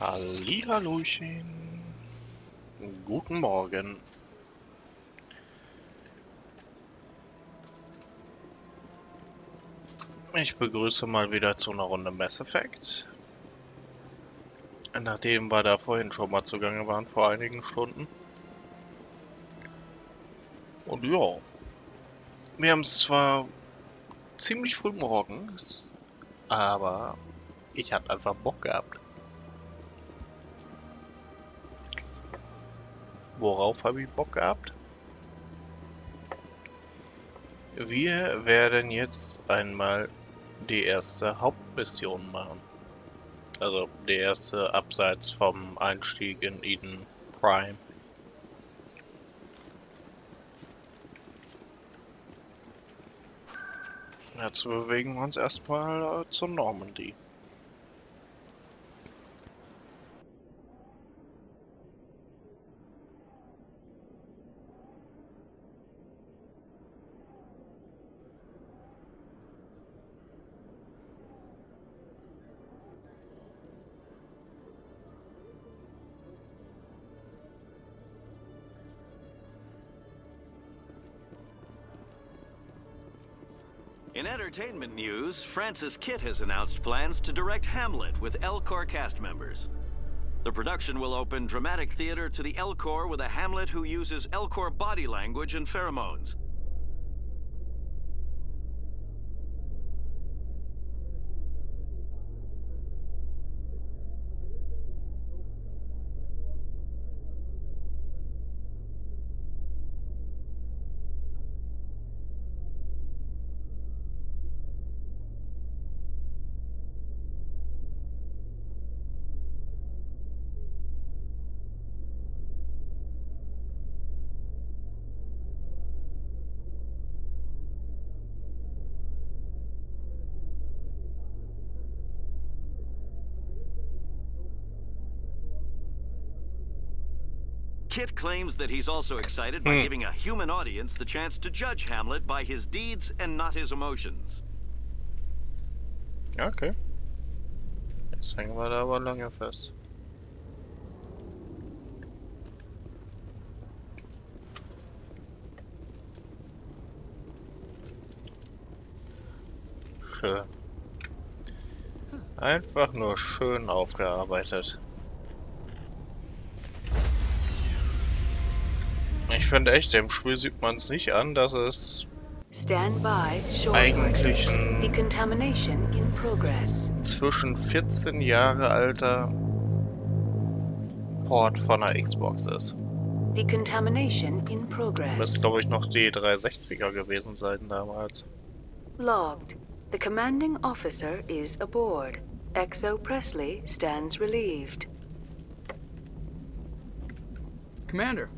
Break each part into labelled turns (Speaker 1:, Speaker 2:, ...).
Speaker 1: Hallihallöchen. Guten Morgen. Ich begrüße mal wieder zu einer Runde Mass Effect. Nachdem wir da vorhin schon mal zugange waren, vor einigen Stunden. Und ja, wir haben es zwar ziemlich früh morgens, aber ich habe einfach Bock gehabt. Worauf habe ich Bock gehabt? Wir werden jetzt einmal die erste Hauptmission machen. Also die erste abseits vom Einstieg in Eden Prime. Dazu bewegen wir uns erstmal zur Normandy.
Speaker 2: In entertainment news, Francis Kitt has announced plans to direct Hamlet with L-Corps cast members. The production will open dramatic theater to the L-Corps with a Hamlet who uses L-Corps body language and pheromones. Kitt claims that he's also excited by giving a human audience the chance to judge Hamlet by his deeds and not his emotions.
Speaker 1: Okay. Jetzt hängen wir da aber lange fest. Schön. Einfach nur schön aufgearbeitet. Ich finde echt, dem Spiel sieht man es nicht an, dass es eigentlich ein zwischen 14 Jahre alter Port von der Xbox ist. Müsste, glaube ich, noch die 360er gewesen sein damals.
Speaker 3: Logged. The commanding officer is aboard. XO Presley stands relieved.
Speaker 4: Commander,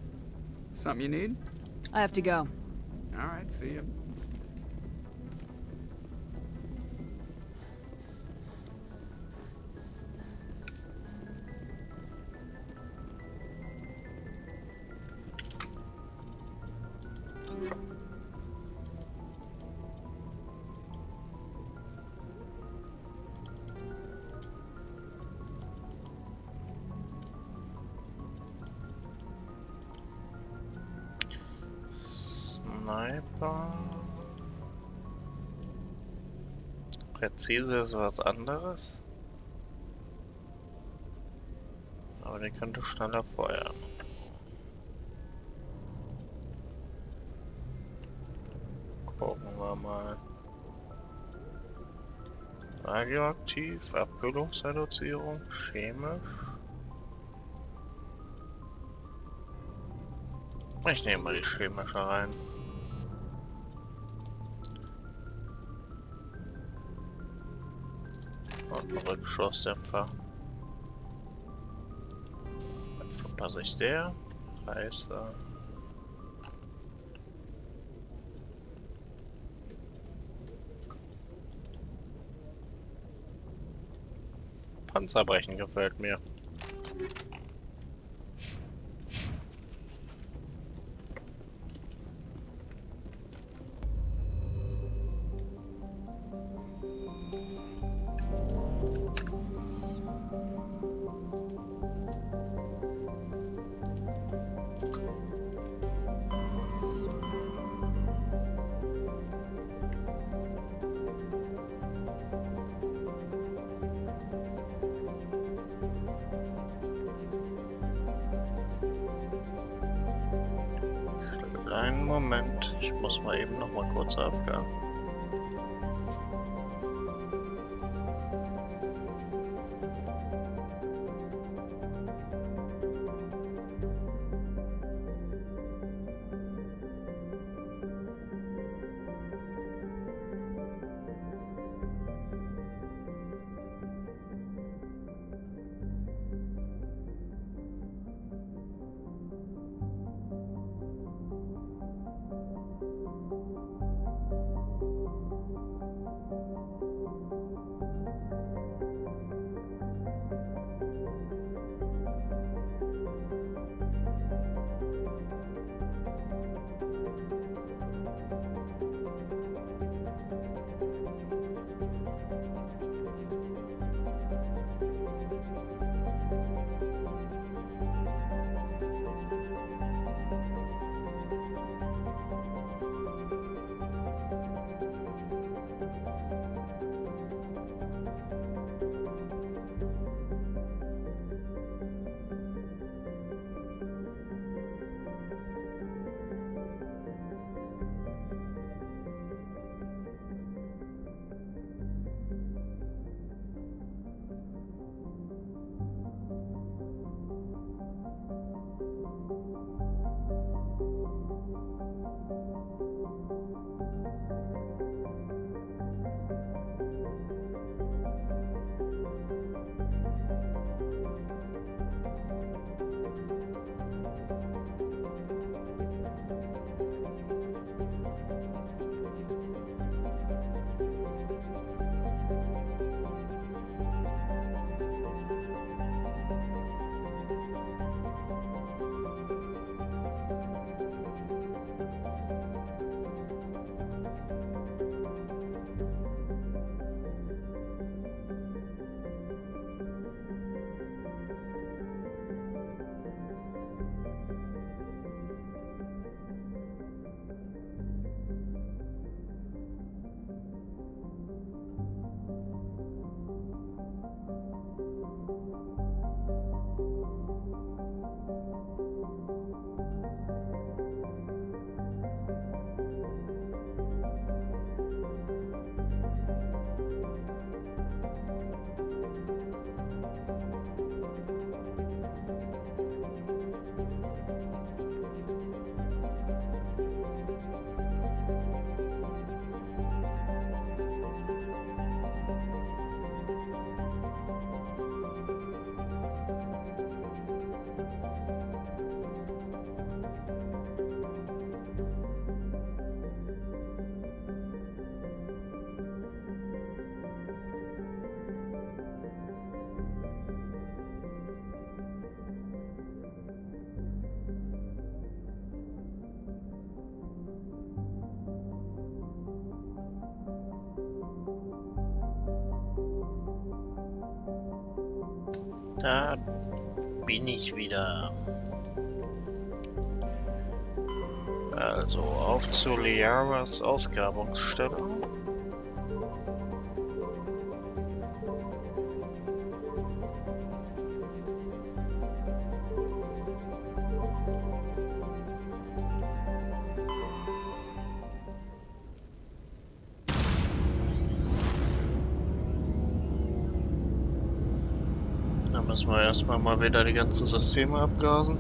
Speaker 4: something you need?
Speaker 5: I have to go.
Speaker 4: All right, see you.
Speaker 1: Sniper. Präzise ist was anderes. Aber der könnte schneller feuern. Gucken wir mal. Radioaktiv, Abkühlungsreduzierung, chemisch. Ich nehme mal die chemische rein. Und ein Rückschussdämpfer. Dann verpasse ich der. Reißer. Panzerbrechen gefällt mir. Ich muss mal eben noch mal kurz AFK. Da bin ich wieder. Also auf zu Liaras Ausgrabungsstelle. Da müssen wir erstmal mal wieder die ganzen Systeme abgrasen.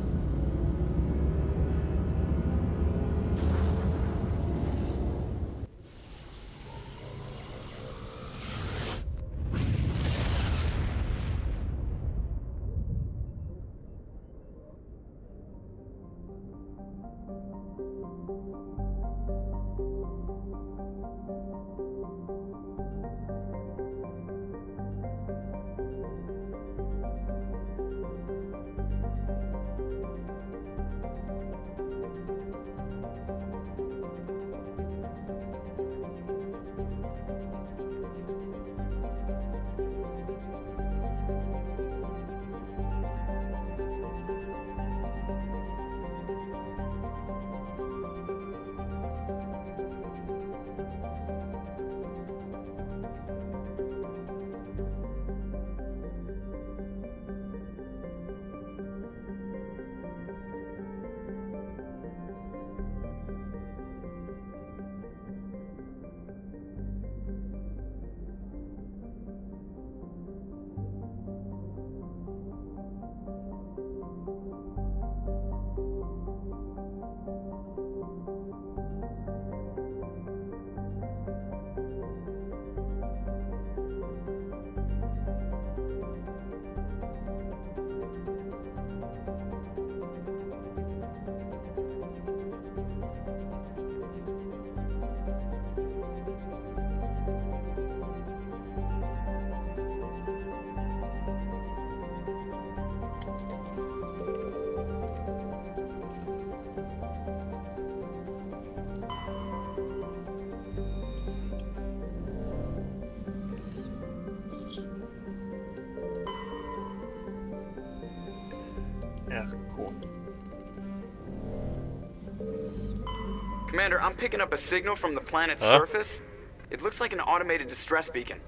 Speaker 5: Commander, I'm picking up a signal from the planet's
Speaker 1: Huh?
Speaker 5: surface. It looks like an automated distress beacon.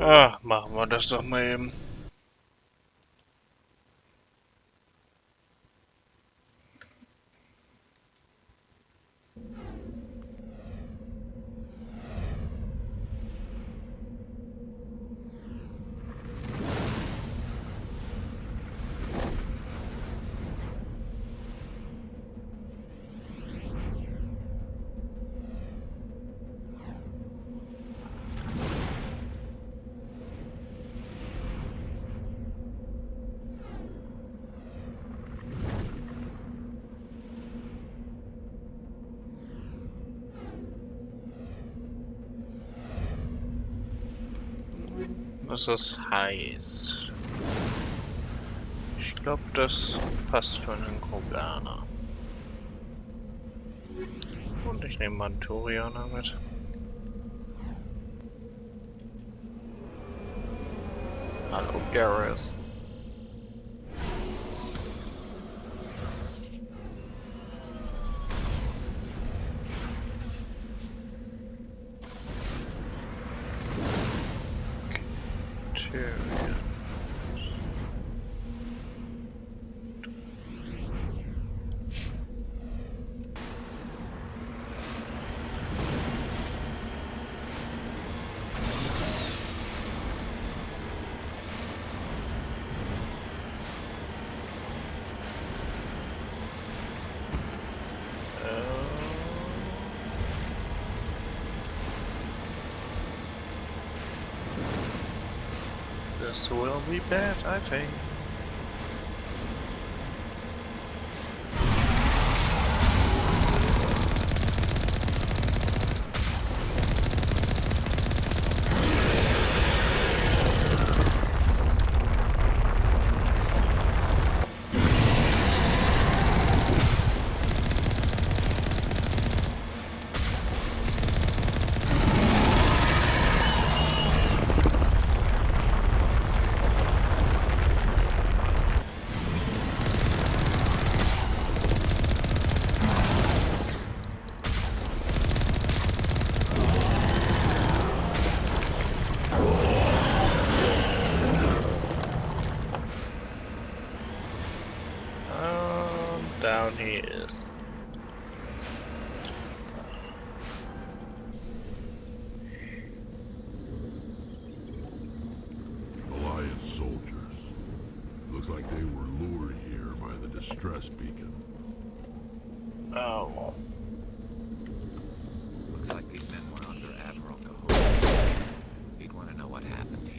Speaker 1: Ah, machen wir das doch mal eben. Das ist heiß. Ich glaube, das passt für einen Kroganer. Und ich nehme mal einen Turianer mit. Hallo, Garrus. This will be bad, I think. Down he is.
Speaker 6: Alliance soldiers. Looks like they were lured here by the distress beacon.
Speaker 1: Oh.
Speaker 7: Looks like these men were under Admiral Cahoon. He'd want to know what happened here.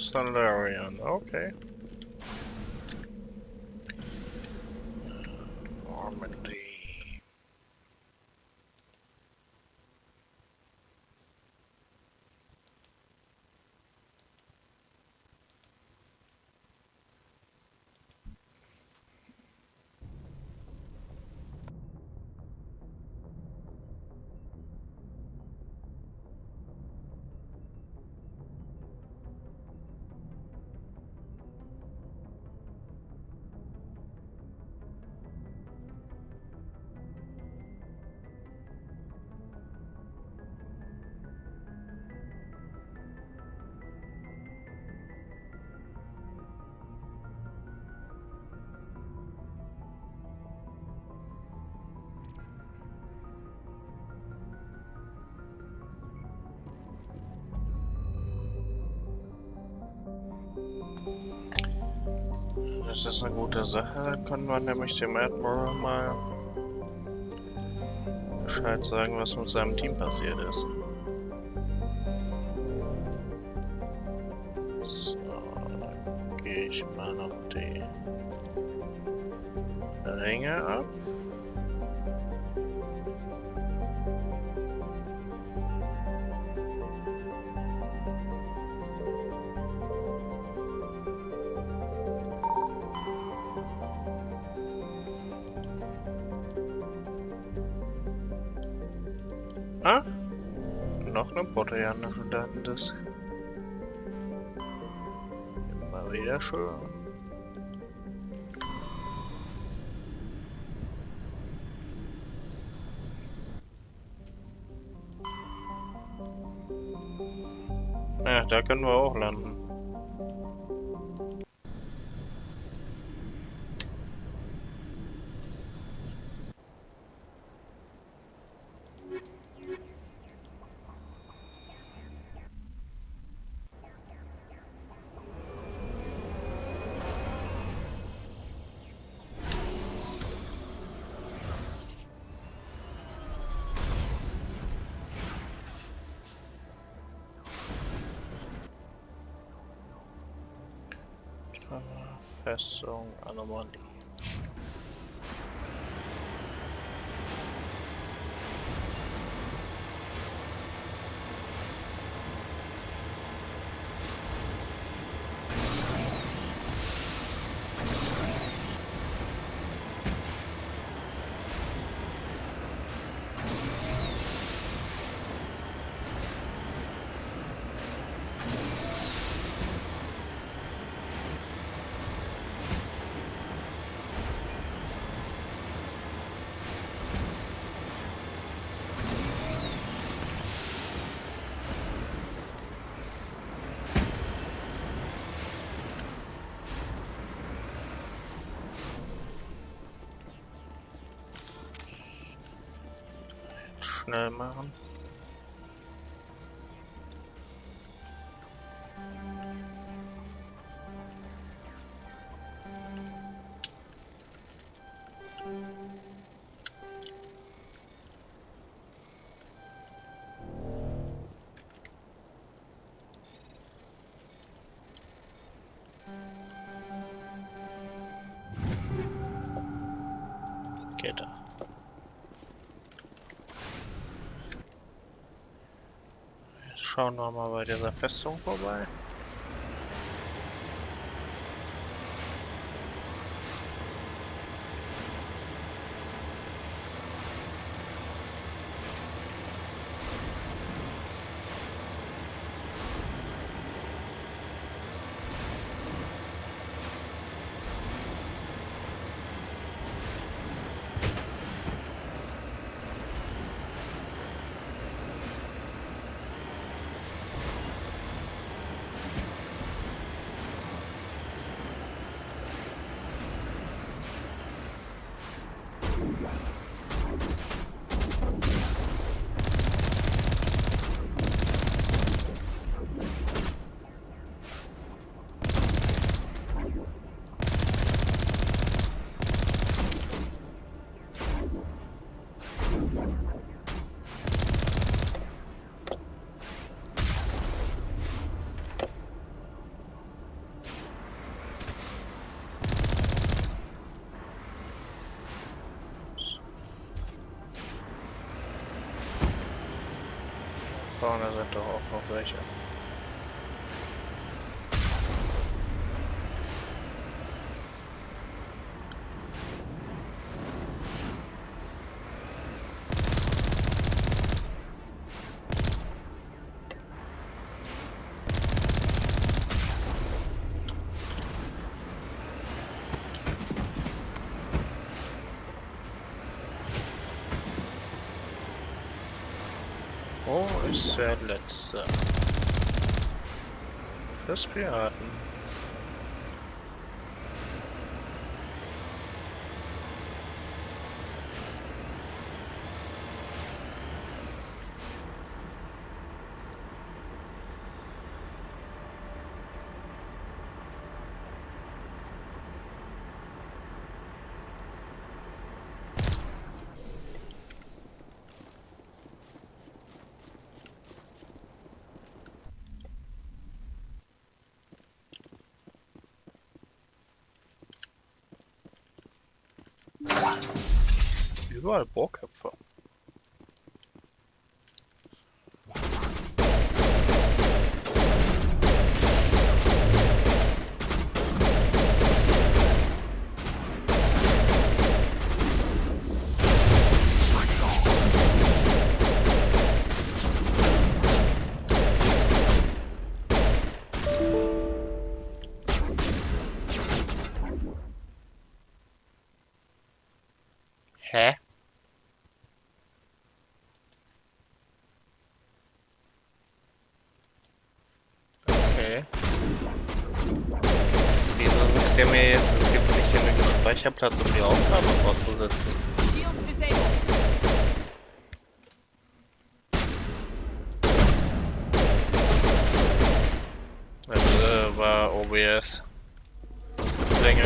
Speaker 1: Salarian, okay. Normandy. Das ist eine gute Sache, dann können wir nämlich dem Admiral mal Bescheid sagen, was mit seinem Team passiert ist. So, dann gehe ich mal noch die Ringe ab. Ah, noch eine portojanische Datendisk. Immer wieder schön. Ja, da können wir auch landen. Festung Anomalie. Schnell machen. Geht da. Schauen wir mal bei dieser Festung vorbei. Vorne sind doch auch noch welche. Wo ist der letzte? Fürs Piraten. Überall Bohrköpfe. Hä? Okay. Wieso sagt ihr mir jetzt, es gibt nicht genügend Speicherplatz, um die Aufnahme fortzusetzen?
Speaker 8: Shields disabled.
Speaker 1: Das war OBS. Das gibt Länge.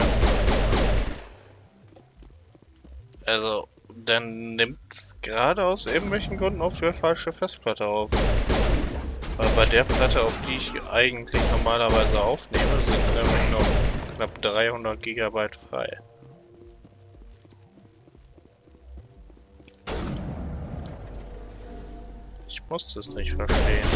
Speaker 1: Also, dann nimmt's gerade aus irgendwelchen Gründen auf die falsche Festplatte auf. Weil bei der Platte, auf die ich eigentlich normalerweise aufnehme, sind nämlich noch knapp 300 GB frei. Ich musste es nicht verstehen.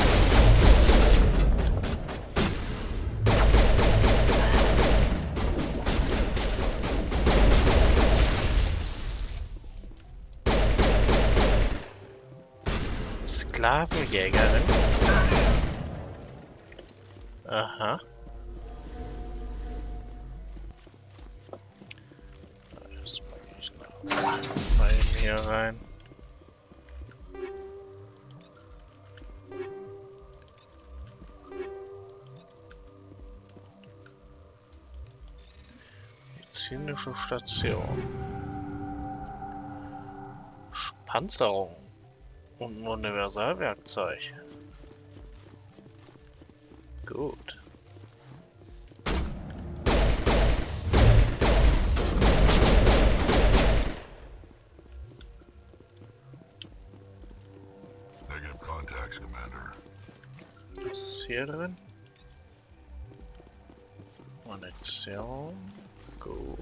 Speaker 1: Sklavenjägerin? Aha. Das mag ich noch bei mir rein. Medizinische Station. Panzerung. Und ein Universalwerkzeug. Gut.
Speaker 6: Negative contacts, Commander.
Speaker 1: Was ist hier drin? Munition. Gut.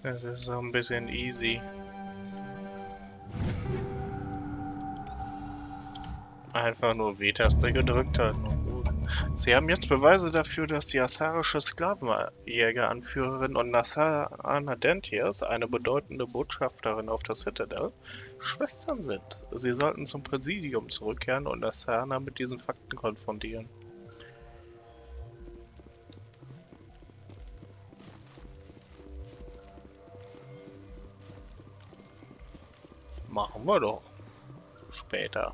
Speaker 1: Das ist so ein bisschen easy. Einfach nur W-Taste gedrückt halten und gut. Sie haben jetzt Beweise dafür, dass die asarische Sklavenjägeranführerin und Nassana Dentiers, eine bedeutende Botschafterin auf der Citadel, Schwestern sind. Sie sollten zum Präsidium zurückkehren und Nassana mit diesen Fakten konfrontieren. Machen wir doch. Später.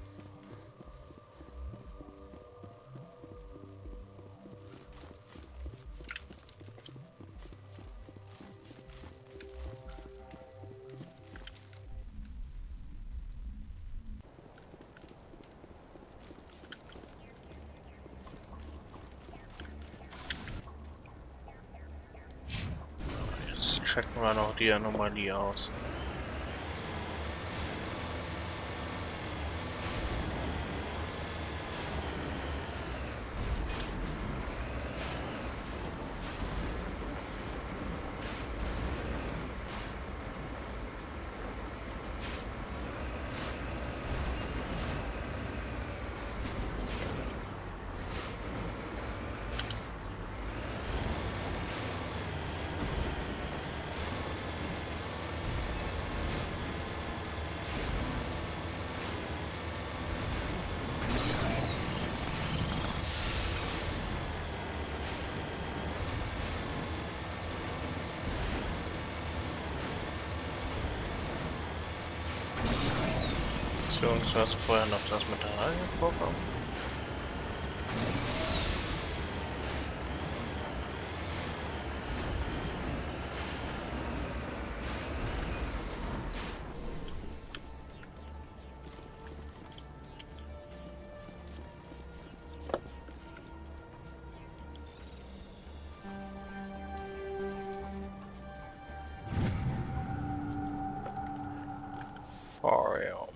Speaker 1: checken wir noch die Anomalie aus. Beziehungsweise vorher noch das Material vorkommen. Fario.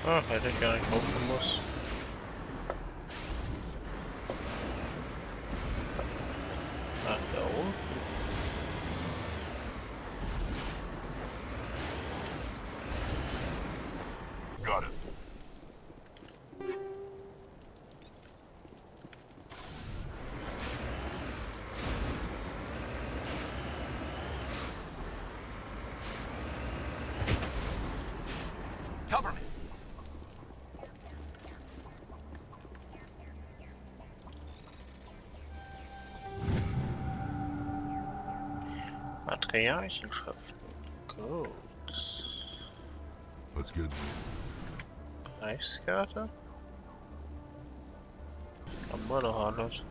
Speaker 1: Ah, hätte ich gar nicht hoffen muss. Ach, da oben.
Speaker 6: Got it.
Speaker 7: Cover me.
Speaker 1: Materialschriften. Gut.
Speaker 6: Let's get
Speaker 1: Reichskarte. Haben wir doch alles.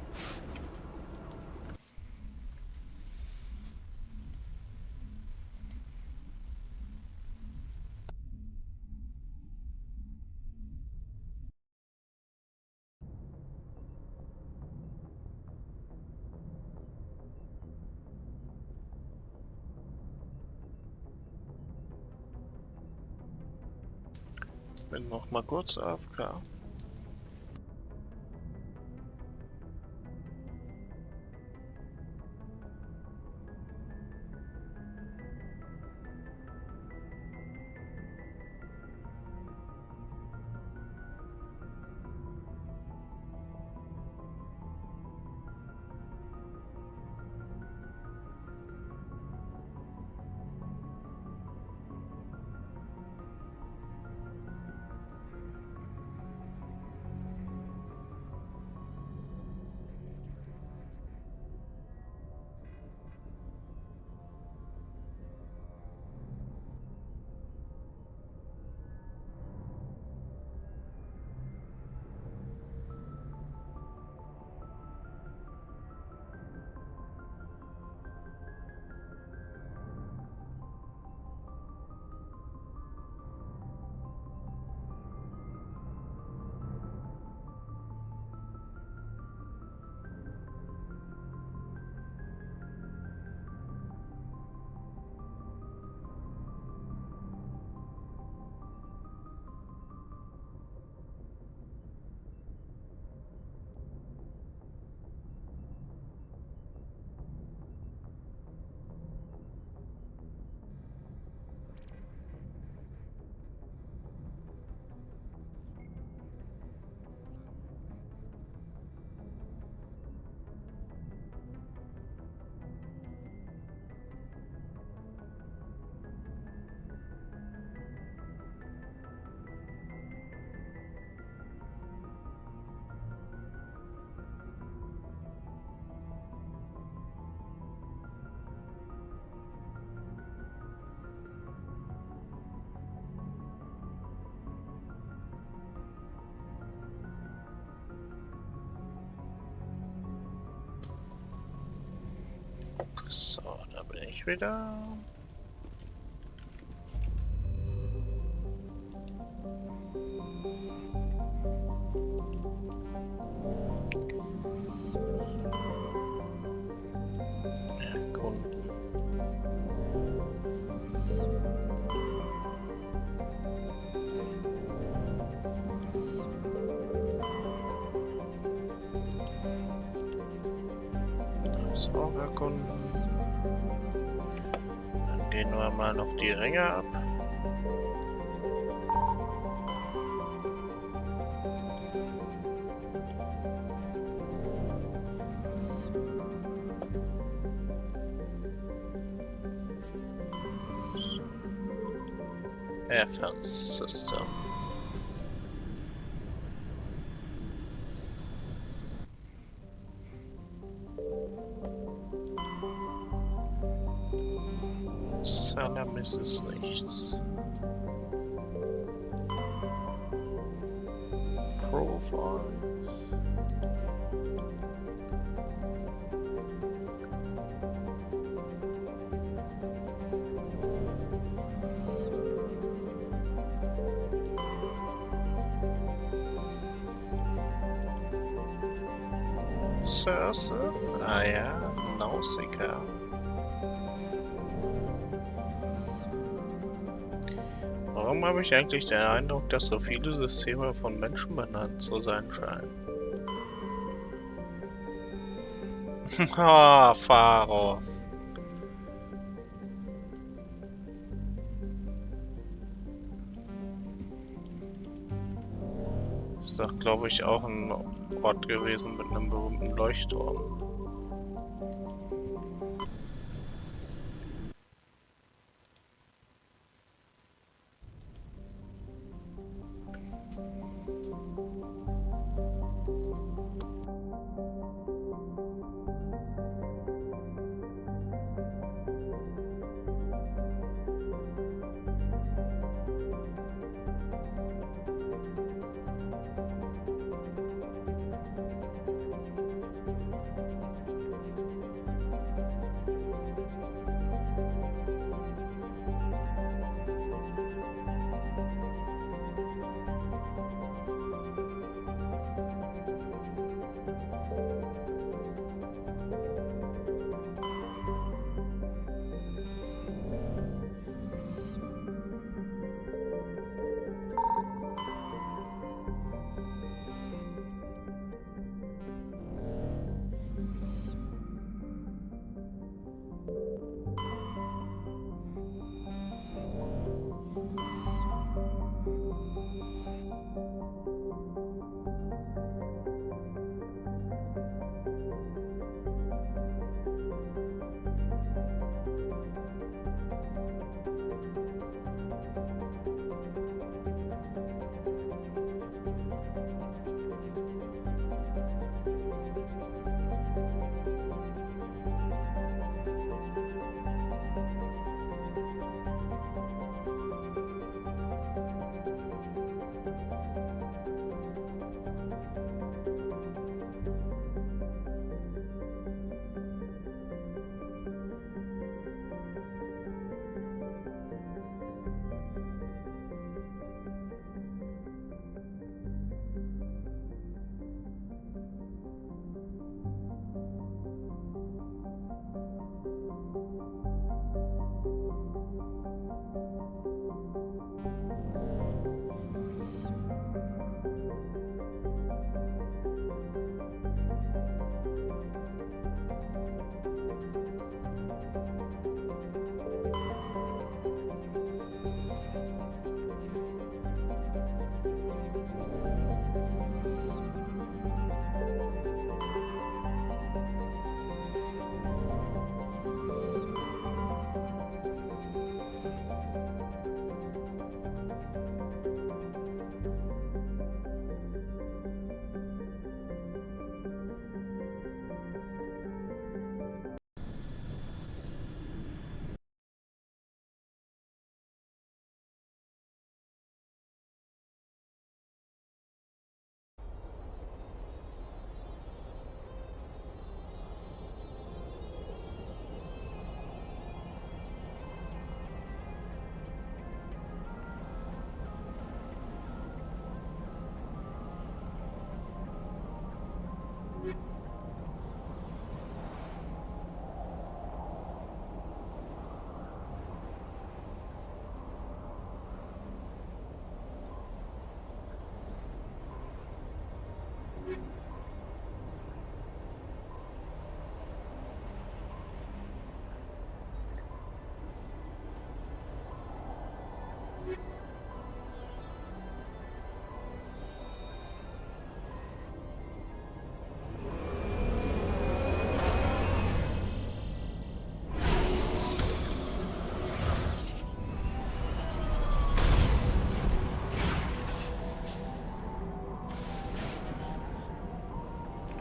Speaker 1: Bin noch mal kurz AFK. So, da bin ich wieder. Erkunden. Das auch erkunden. Dann gehen wir mal noch die Ringe ab. Airfence System. Salam ist es nichts. Profiles. Cersei? Ah ja, Nausicaa. Warum habe ich eigentlich den Eindruck, dass so viele Systeme von Menschen benannt zu sein scheinen? Ah, Pharos. Ist doch, glaube ich, auch ein Ort gewesen mit einem berühmten Leuchtturm.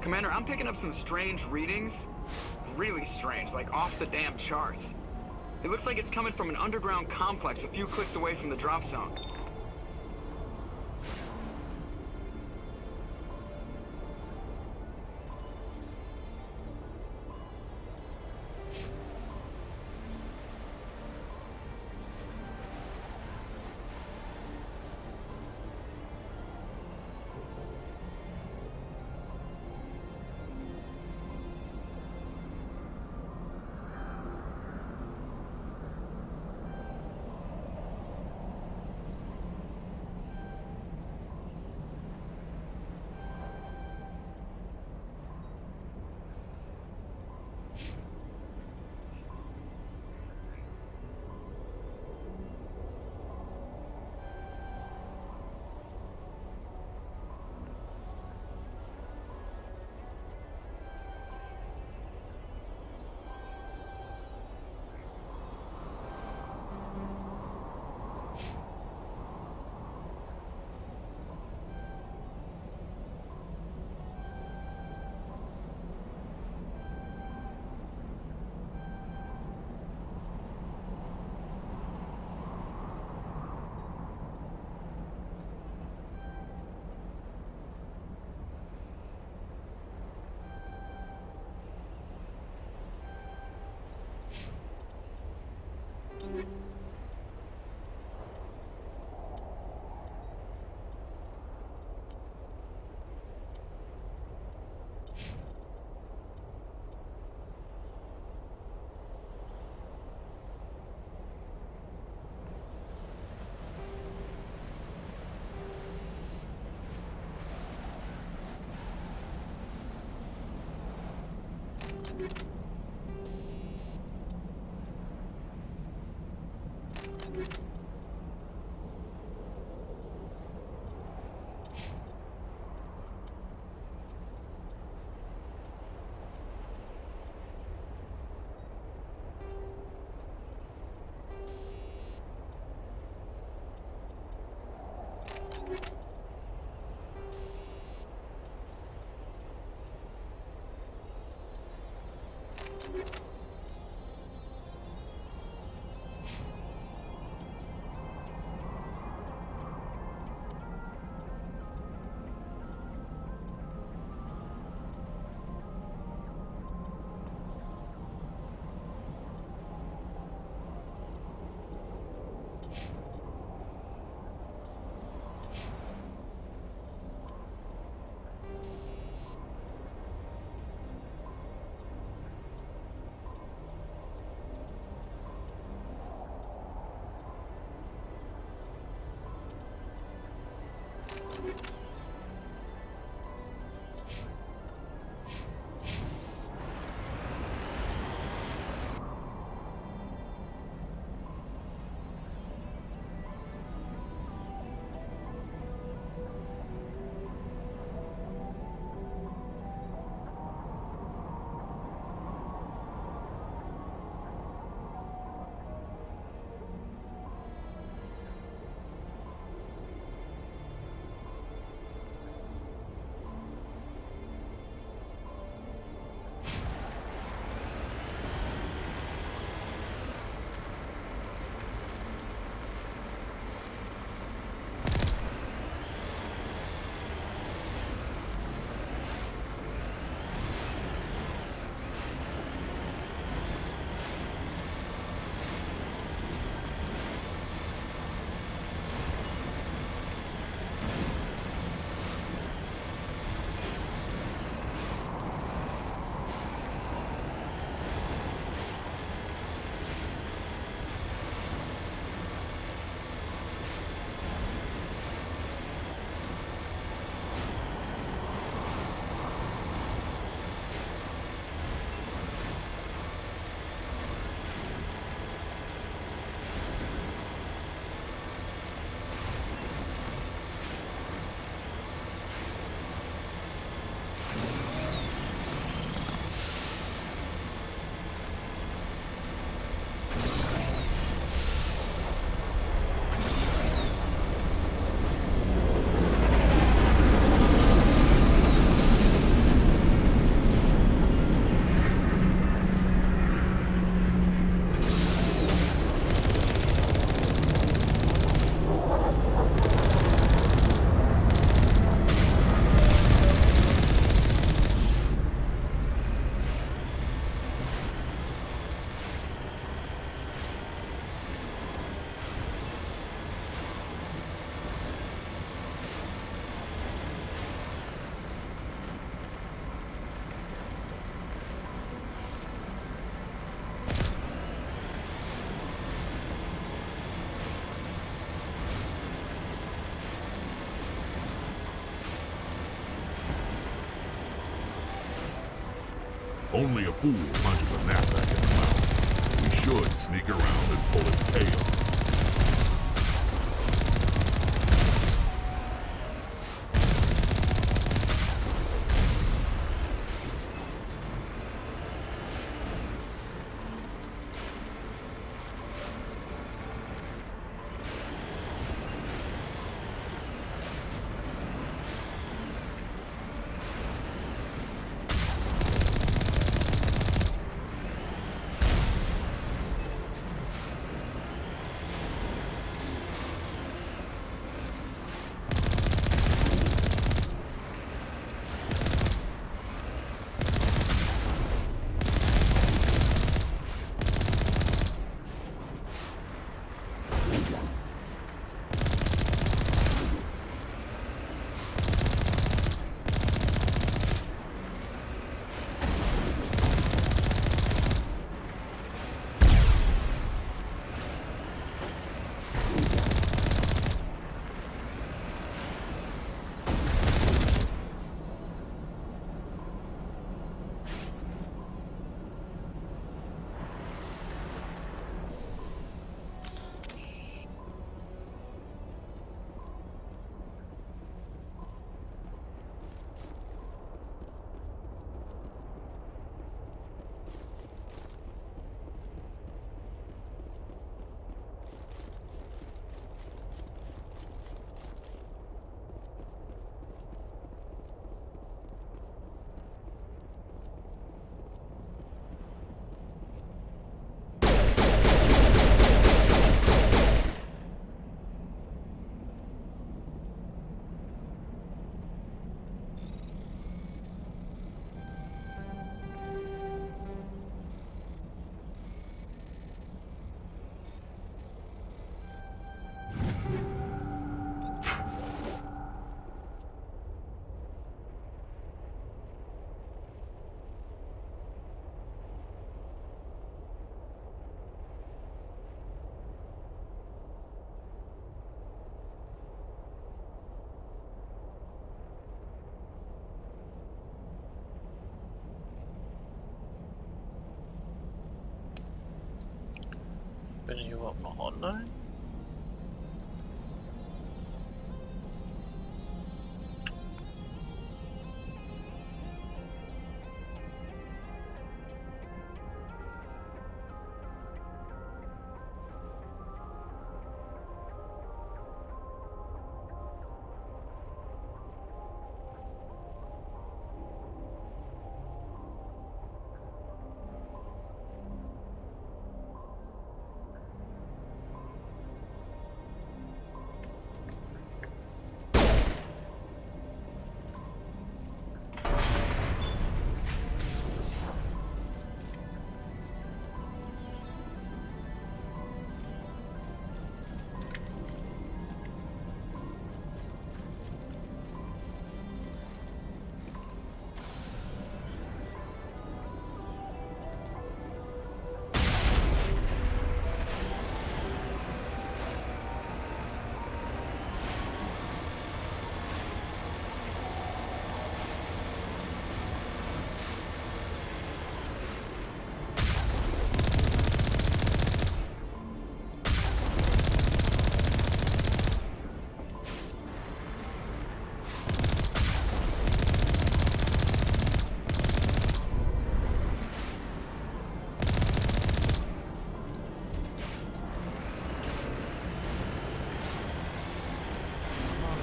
Speaker 5: Commander, I'm picking up some strange readings. Really strange, like off the damn charts. It looks like it's coming from an underground complex a few clicks away from the drop zone.
Speaker 6: Only a fool punches a knapsack in the mouth. We should sneak around and pull its tail.
Speaker 1: Bin ich überhaupt noch online?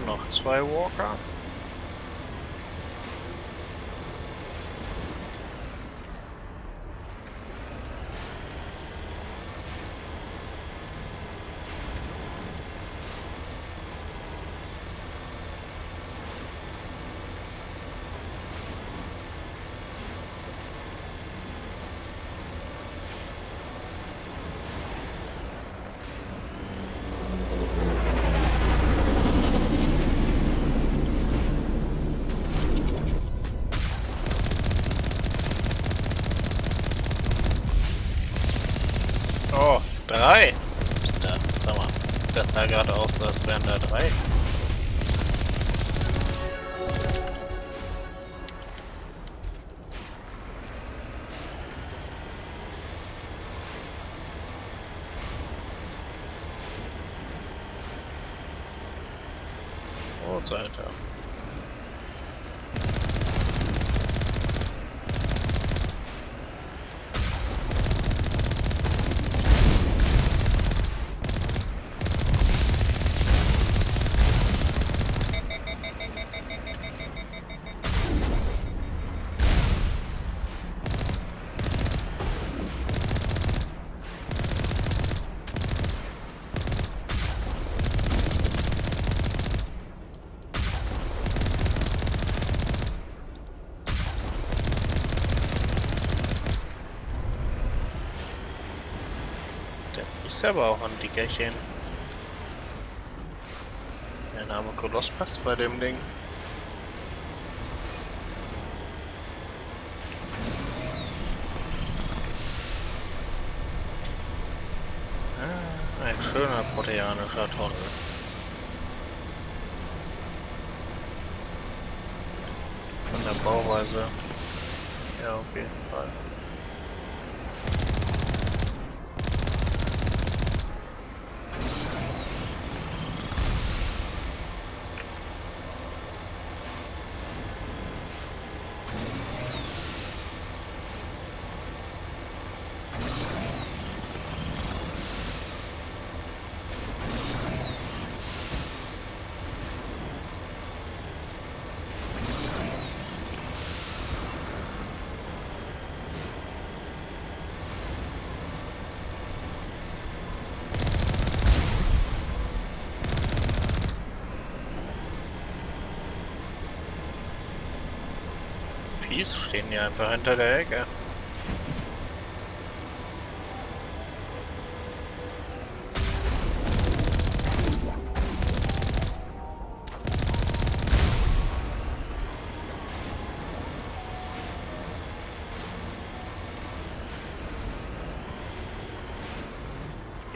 Speaker 1: Noch zwei Walker. Oh, drei. Da, sag mal, das sah gerade aus, als wären da drei. Seite. Ist aber auch ein Dickerchen. Der Name Koloss passt bei dem Ding. Ah, ein schöner proteanischer Tunnel. Von der Bauweise. Ja, auf jeden Fall. Viehs stehen hier einfach hinter der Ecke.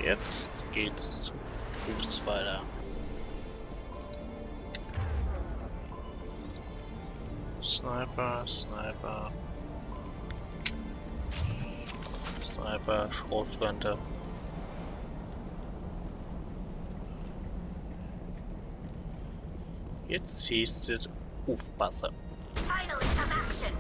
Speaker 1: Jetzt geht's zu Fuß weiter. Sniper, Sniper. Sniper, Schrotflinte. Jetzt hieß es aufpassen.
Speaker 8: Finally, some action.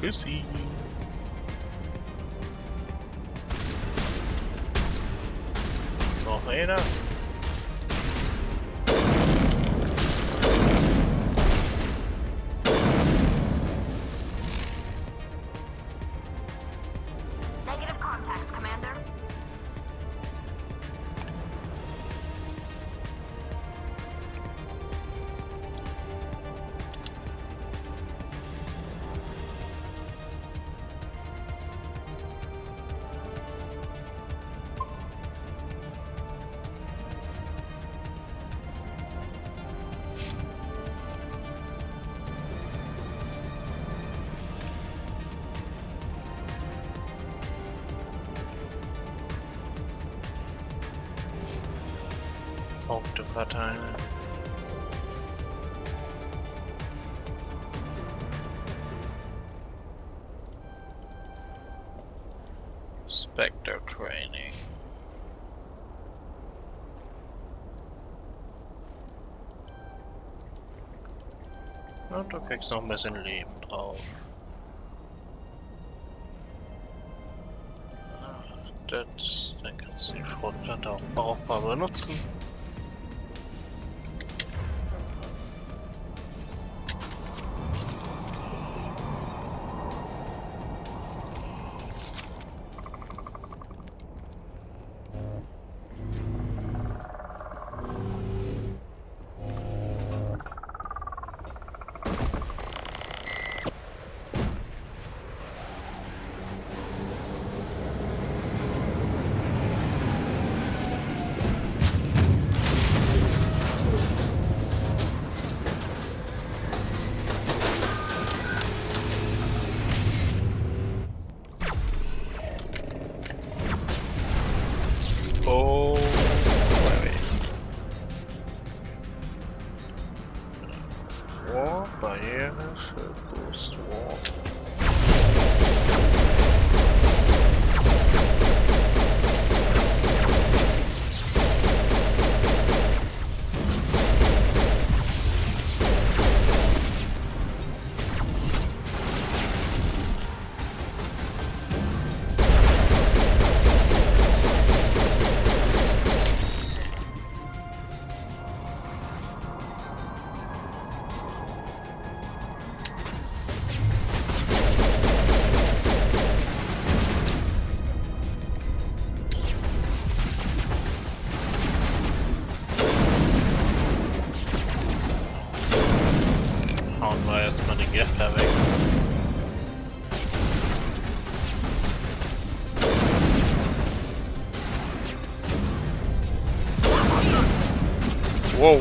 Speaker 1: Tschüssi. Noch einer.
Speaker 8: Negative contacts, Commander.
Speaker 1: Punkte verteilen. Spectre Training. Und du kriegst noch ein bisschen Leben drauf. Dann kannst du die Frontplatte auch brauchbar benutzen. Oh, War, Barriere, Schildboost, War. Hauen wir erstmal den Gärtler weg. Wow.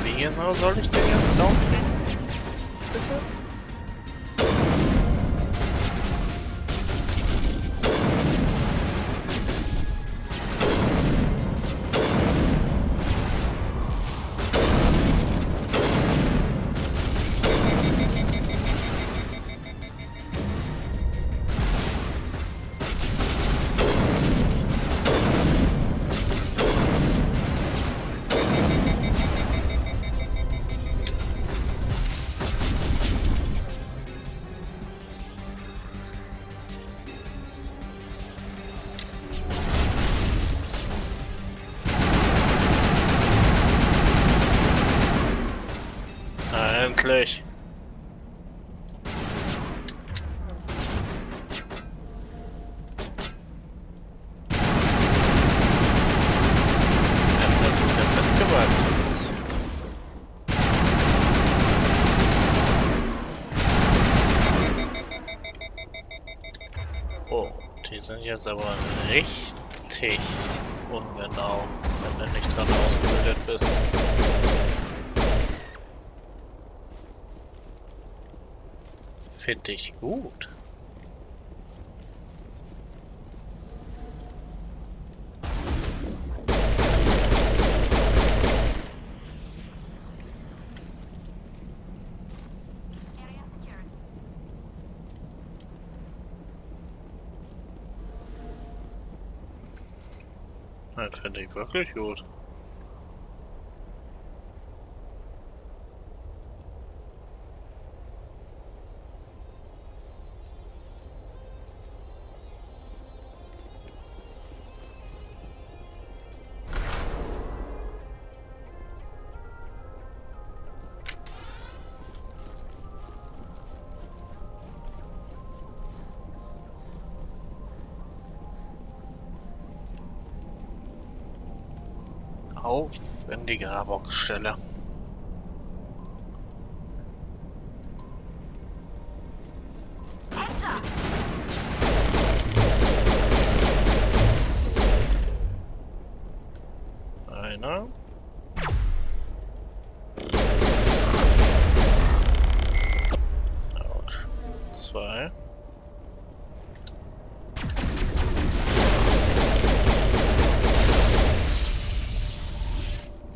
Speaker 1: Wie genau soll ich den jetzt downbringen? Bitte? Endlich! Jetzt hat sich der festgewaltet. Oh, die sind jetzt aber richtig ungenau, wenn du nicht dran ausgebildet bist. Finde ich gut.
Speaker 8: Area secured.
Speaker 1: Das finde ich wirklich gut. Auf in die Grabbox-Stelle.
Speaker 8: Heads up!
Speaker 1: Einer. Autsch. Zwei.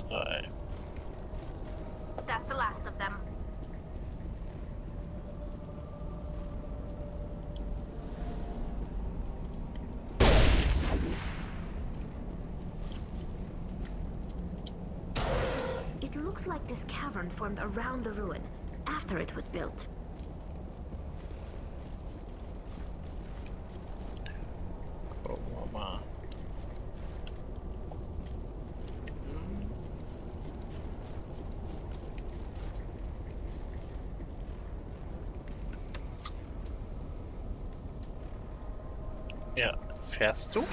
Speaker 1: Drei.
Speaker 8: That's the last of them. It looks like this cavern formed around the ruin, after it was built.
Speaker 1: Gucken wir mal. Ja, fährst du?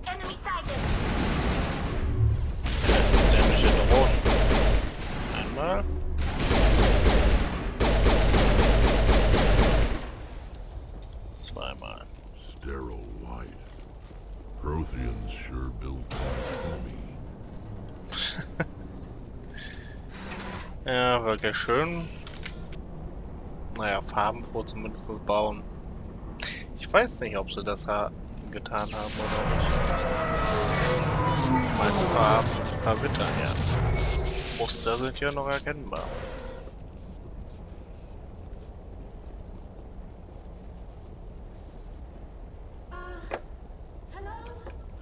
Speaker 8: Enemy sighted!
Speaker 1: Dämliche Drohnen. Einmal. Zweimal.
Speaker 6: Sterile light. Protheans sure build things homey.
Speaker 1: Ja, wirklich schön. Naja, farbenfroh zumindest bauen. Ich weiß nicht, ob sie das getan haben oder nicht. Meine Farben verwittern ja. Muster sind ja noch erkennbar.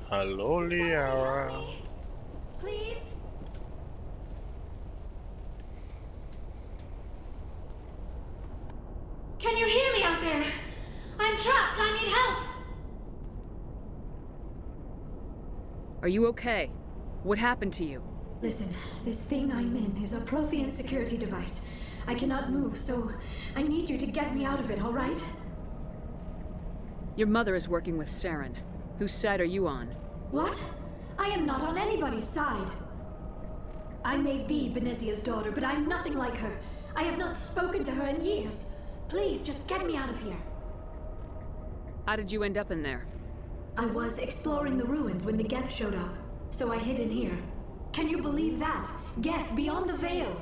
Speaker 1: Hallo, Liara.
Speaker 8: Please?
Speaker 9: Can you hear me out there? I'm trapped. I need help.
Speaker 10: Are you okay? What happened to you?
Speaker 9: Listen, this thing I'm in is a Prothean security device. I cannot move, so I need you to get me out of it, all right?
Speaker 10: Your mother is working with Saren. Whose side are you on?
Speaker 9: What? I am not on anybody's side. I may be Benezia's daughter, but I'm nothing like her. I have not spoken to her in years. Please, just get me out of here.
Speaker 10: How did you end up in there?
Speaker 9: I was exploring the ruins when the Geth showed up, so I hid in here. Can you believe that? Geth, beyond the veil!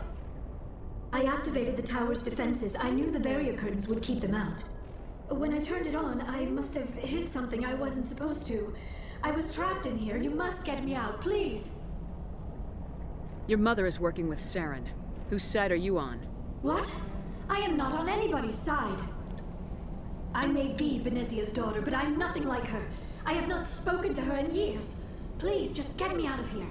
Speaker 9: I activated the tower's defenses. I knew the barrier curtains would keep them out. When I turned it on, I must have hit something I wasn't supposed to. I was trapped in here. You must get me out, please!
Speaker 10: Your mother is working with Saren. Whose side are you on?
Speaker 9: What? I am not on anybody's side. I may be Benezia's daughter, but I'm nothing like her. I have not spoken to her in years. Please, just get me out of here.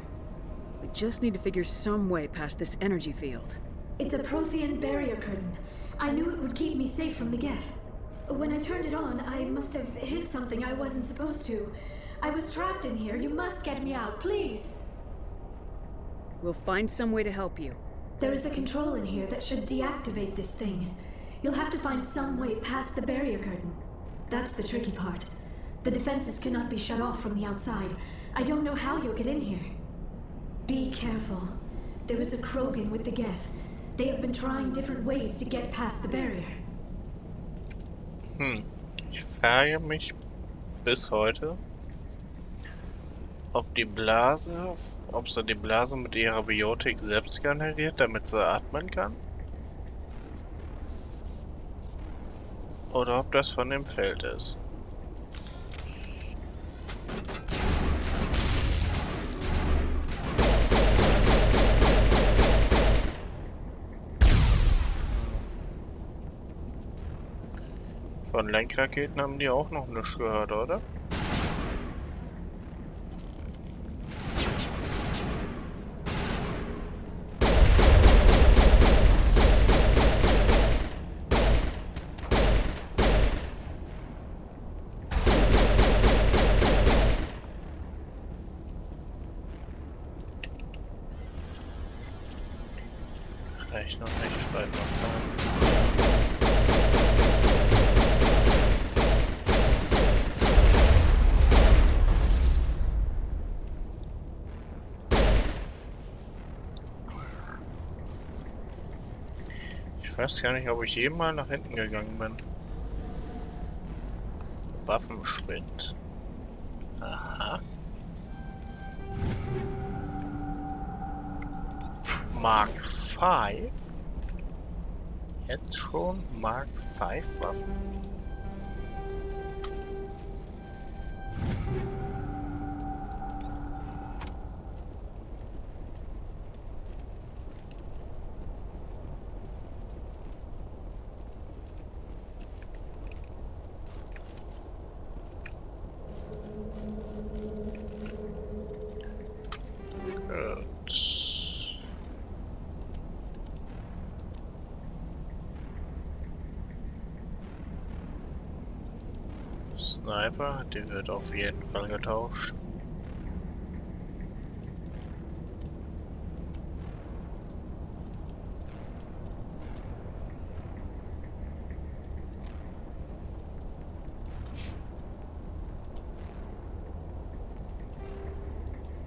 Speaker 10: We just need to figure some way past this energy field.
Speaker 9: It's a Prothean barrier curtain. I knew it would keep me safe from the Geth. When I turned it on, I must have hit something I wasn't supposed to. I was trapped in here. You must get me out, please.
Speaker 10: We'll find some way to help you.
Speaker 9: There is a control in here that should deactivate this thing. You'll have to find some way past the barrier curtain. That's the tricky part. The defenses cannot be shut off from the outside. I don't know how you'll get in here. Be careful. There is a Krogan with the Geth. They have been trying different ways to get past the barrier.
Speaker 1: Ich frage mich bis heute, ob sie die Blase mit ihrer Biotik selbst generiert, damit sie atmen kann? Oder ob das von dem Feld ist. Von Lenkraketen haben die auch noch nichts gehört, oder? ich noch nicht weit noch. Ich weiß gar nicht, ob ich jemals nach hinten gegangen bin. Waffenspind. Aha. Mark 5? Jetzt schon Mark 5 Waffen? Sniper, die wird auf jeden Fall getauscht.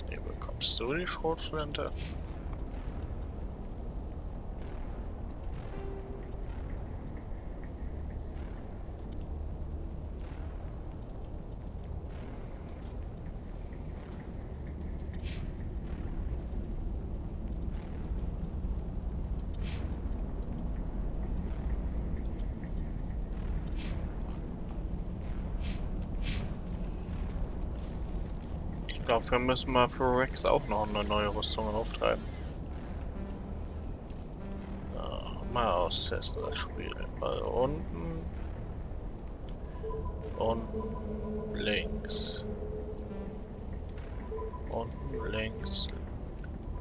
Speaker 1: Hier bekommst du die Schrotflinte. Dafür müssen wir für Rex auch noch eine neue Rüstung auftreiben. Mal austesten das Spiel. Also unten links. Unten links.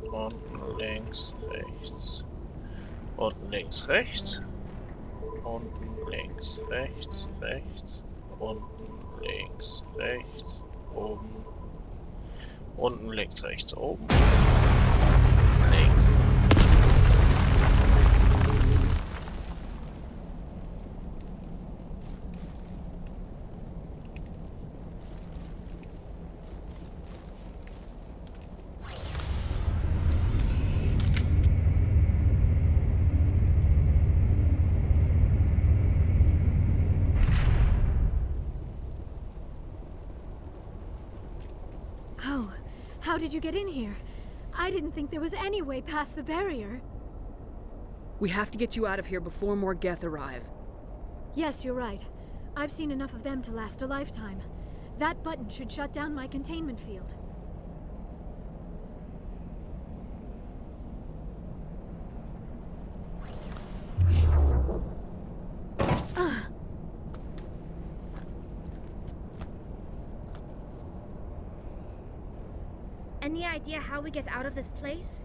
Speaker 1: Unten links, rechts. Unten links, rechts. Unten links, rechts, rechts. Unten links, rechts, oben. Unten links, rechts, oben. Links.
Speaker 9: How did you get in here? I didn't think there was any way past the barrier.
Speaker 10: We have to get you out of here before more Geth arrive.
Speaker 9: Yes, you're right. I've seen enough of them to last a lifetime. That button should shut down my containment field.
Speaker 8: Any idea how we get out of this place?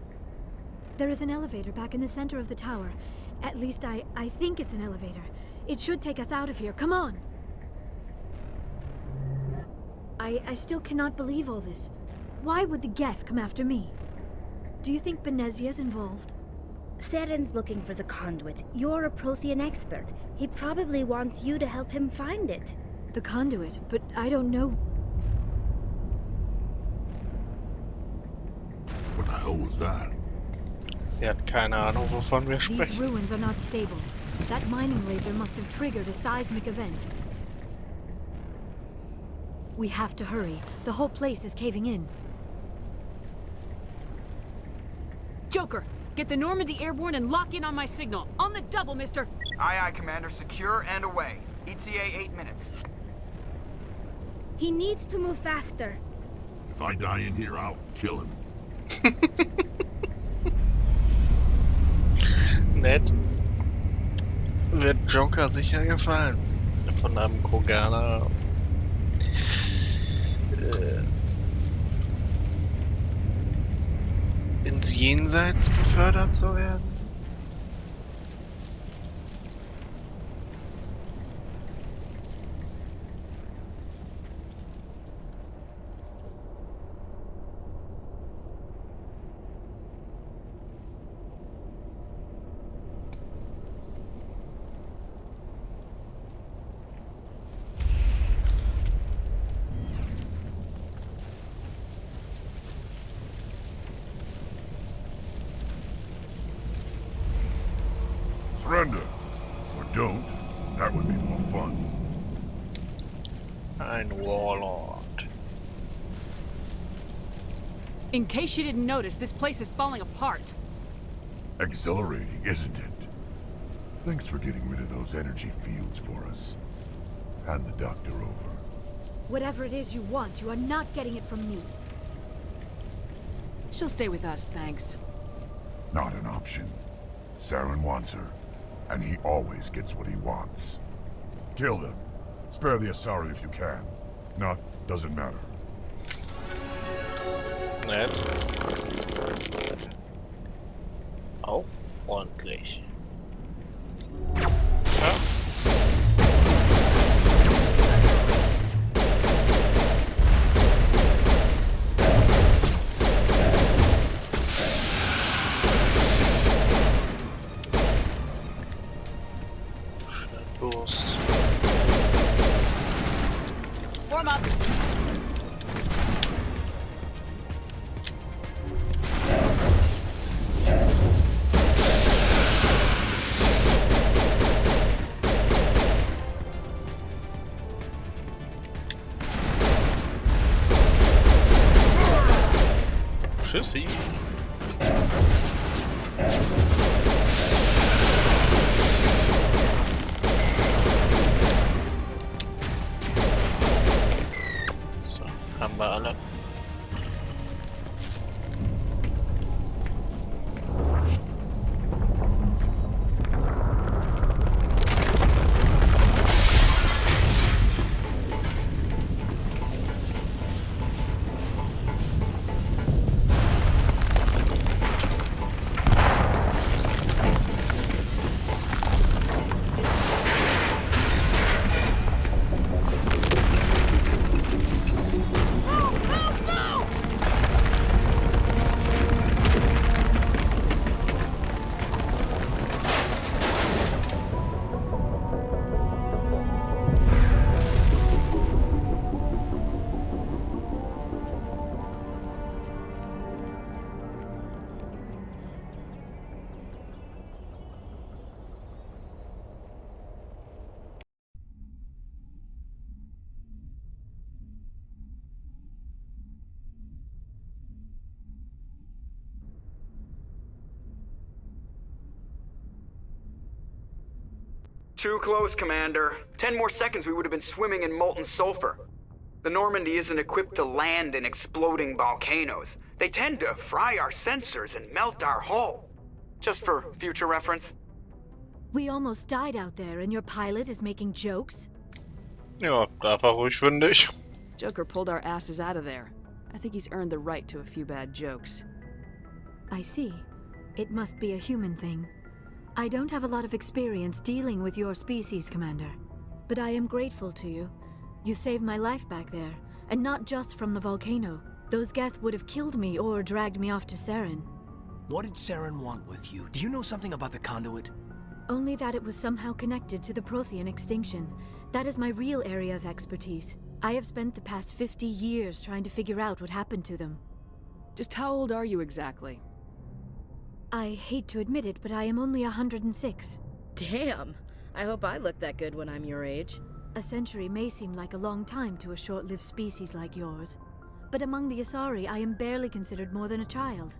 Speaker 9: There is an elevator back in the center of the tower. At least I think it's an elevator. It should take us out of here. Come on! I still cannot believe all this. Why would the Geth come after me? Do you think Benezia's involved?
Speaker 8: Seren's looking for the conduit. You're a Prothean expert. He probably wants you to help him find it.
Speaker 9: The conduit? But I don't know.
Speaker 6: What the hell was that?
Speaker 1: Sie hat keine Ahnung, wovon wir
Speaker 9: These
Speaker 1: sprechen.
Speaker 9: ruins are not stable. That mining laser must have triggered a seismic event. We have to hurry. The whole place is caving in.
Speaker 10: Joker, get the Normandy airborne and lock in on my signal. On the double, mister!
Speaker 5: Aye, aye, Commander. Secure and away. ETA 8 minutes.
Speaker 8: He needs to move faster.
Speaker 6: If I die in here, I'll kill him.
Speaker 1: Nett. Wird Joker sicher gefallen. Von einem Kroganer ins Jenseits befördert zu werden. ein Warlord.
Speaker 10: In case you didn't notice, this place is falling apart.
Speaker 6: Exhilarating, isn't it? Thanks for getting rid of those energy fields for us. Hand the doctor over.
Speaker 8: Whatever it is you want, you are not getting it from me.
Speaker 10: She'll stay with us, thanks.
Speaker 6: Not an option. Saren wants her, and he always gets what he wants. Kill them. Spare the Asari if you can. If not, doesn't matter.
Speaker 1: Nett. Auch freundlich. Ja. Durst.
Speaker 10: Warm up.
Speaker 1: Tschüssi. So, haben wir alle.
Speaker 5: Too close, Commander. 10 more seconds we would have been swimming in molten sulfur. The Normandy isn't equipped to land in exploding volcanoes. They tend to fry our sensors and melt our hull. Just for future reference.
Speaker 8: We almost died out there and your pilot is making jokes?
Speaker 1: Ja, darf er ruhig, finde ich.
Speaker 10: Joker pulled our asses out of there. I think he's earned the right to a few bad jokes.
Speaker 9: I see. It must be a human thing. I don't have a lot of experience dealing with your species, Commander. But I am grateful to you. You saved my life back there, and not just from the volcano. Those Geth would have killed me or dragged me off to Saren.
Speaker 11: What did Saren want with you? Do you know something about the conduit?
Speaker 9: Only that it was somehow connected to the Prothean extinction. That is my real area of expertise. I have spent the past 50 years trying to figure out what happened to them.
Speaker 10: Just how old are you exactly?
Speaker 9: I hate to admit it, but I am only 106.
Speaker 12: Damn! I hope I look that good when I'm your age.
Speaker 9: A century may seem like a long time to a short-lived species like yours. But among the Asari, I am barely considered more than a child.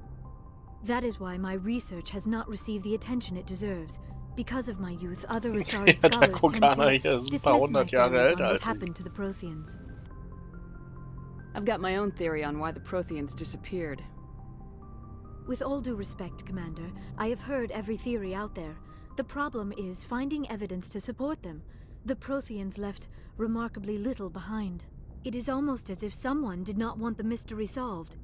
Speaker 9: That is why my research has not received the attention it deserves. Because of my youth, other Asari scholars tend to dismiss my theories on what happened to the Protheans.
Speaker 10: I've got my own theory on why the Protheans disappeared.
Speaker 9: With all due respect, Commander, I have heard every theory out there. The problem is finding evidence to support them. The Protheans left remarkably little behind. It is almost as if someone did not want the mystery solved.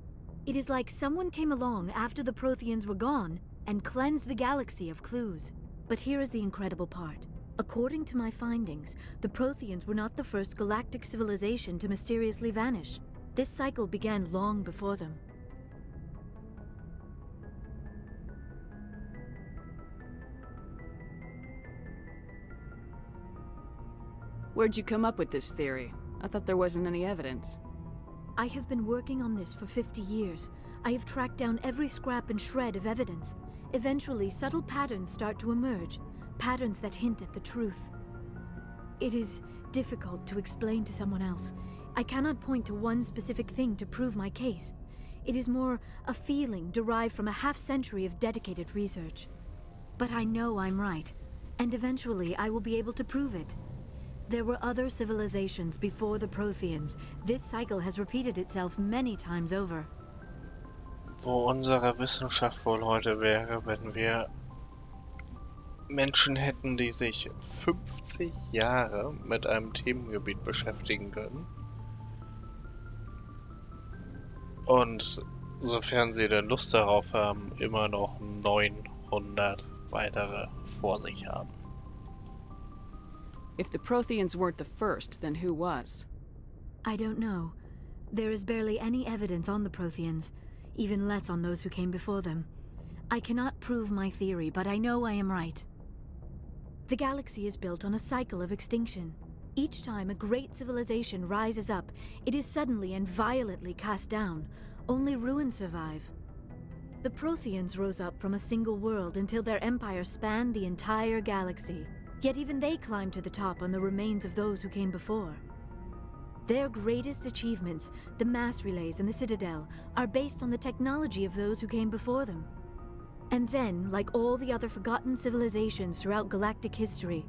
Speaker 9: It is like someone came along after the Protheans were gone and cleansed the galaxy of clues. But here is the incredible part. According to my findings, the Protheans were not the first galactic civilization to mysteriously vanish. This cycle began long before them.
Speaker 10: Where'd you come up with this theory? I thought there wasn't any evidence.
Speaker 9: I have been working on this for 50 years. I have tracked down every scrap and shred of evidence. Eventually, subtle patterns start to emerge, patterns that hint at the truth. It is difficult to explain to someone else. I cannot point to one specific thing to prove my case. It is more a feeling derived from a half-century of dedicated research. But I know I'm right, and eventually I will be able to prove it. There were other civilizations before the Protheans. This cycle has repeated itself many times over.
Speaker 1: Wo unsere Wissenschaft wohl heute wäre, wenn wir Menschen hätten, die sich 50 Jahre mit einem Themengebiet beschäftigen können. Und sofern sie denn Lust darauf haben, immer noch 900 weitere vor sich haben.
Speaker 10: If the Protheans weren't the first, then who was?
Speaker 9: I don't know. There is barely any evidence on the Protheans, even less on those who came before them. I cannot prove my theory, but I know I am right. The galaxy is built on a cycle of extinction. Each time a great civilization rises up, it is suddenly and violently cast down. Only ruins survive. The Protheans rose up from a single world until their empire spanned the entire galaxy. Yet even they climbed to the top on the remains of those who came before. Their greatest achievements, the mass relays and the Citadel, are based on the technology of those who came before them. And then, like all the other forgotten civilizations throughout galactic history,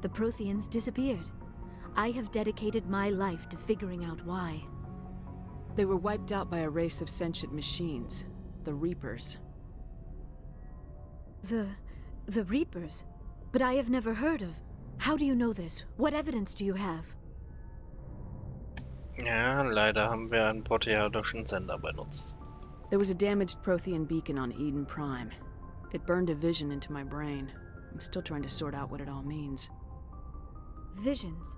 Speaker 9: the Protheans disappeared. I have dedicated my life to figuring out why.
Speaker 10: They were wiped out by a race of sentient machines, the Reapers.
Speaker 9: The Reapers? But I have never heard of. How do you know this? What evidence do you have?
Speaker 1: Ja, leider haben wir einen portiadischen Sender benutzt.
Speaker 10: There was a damaged Prothean beacon on Eden Prime. It burned a vision into my brain. I'm still trying to sort out what it all means.
Speaker 9: Visions?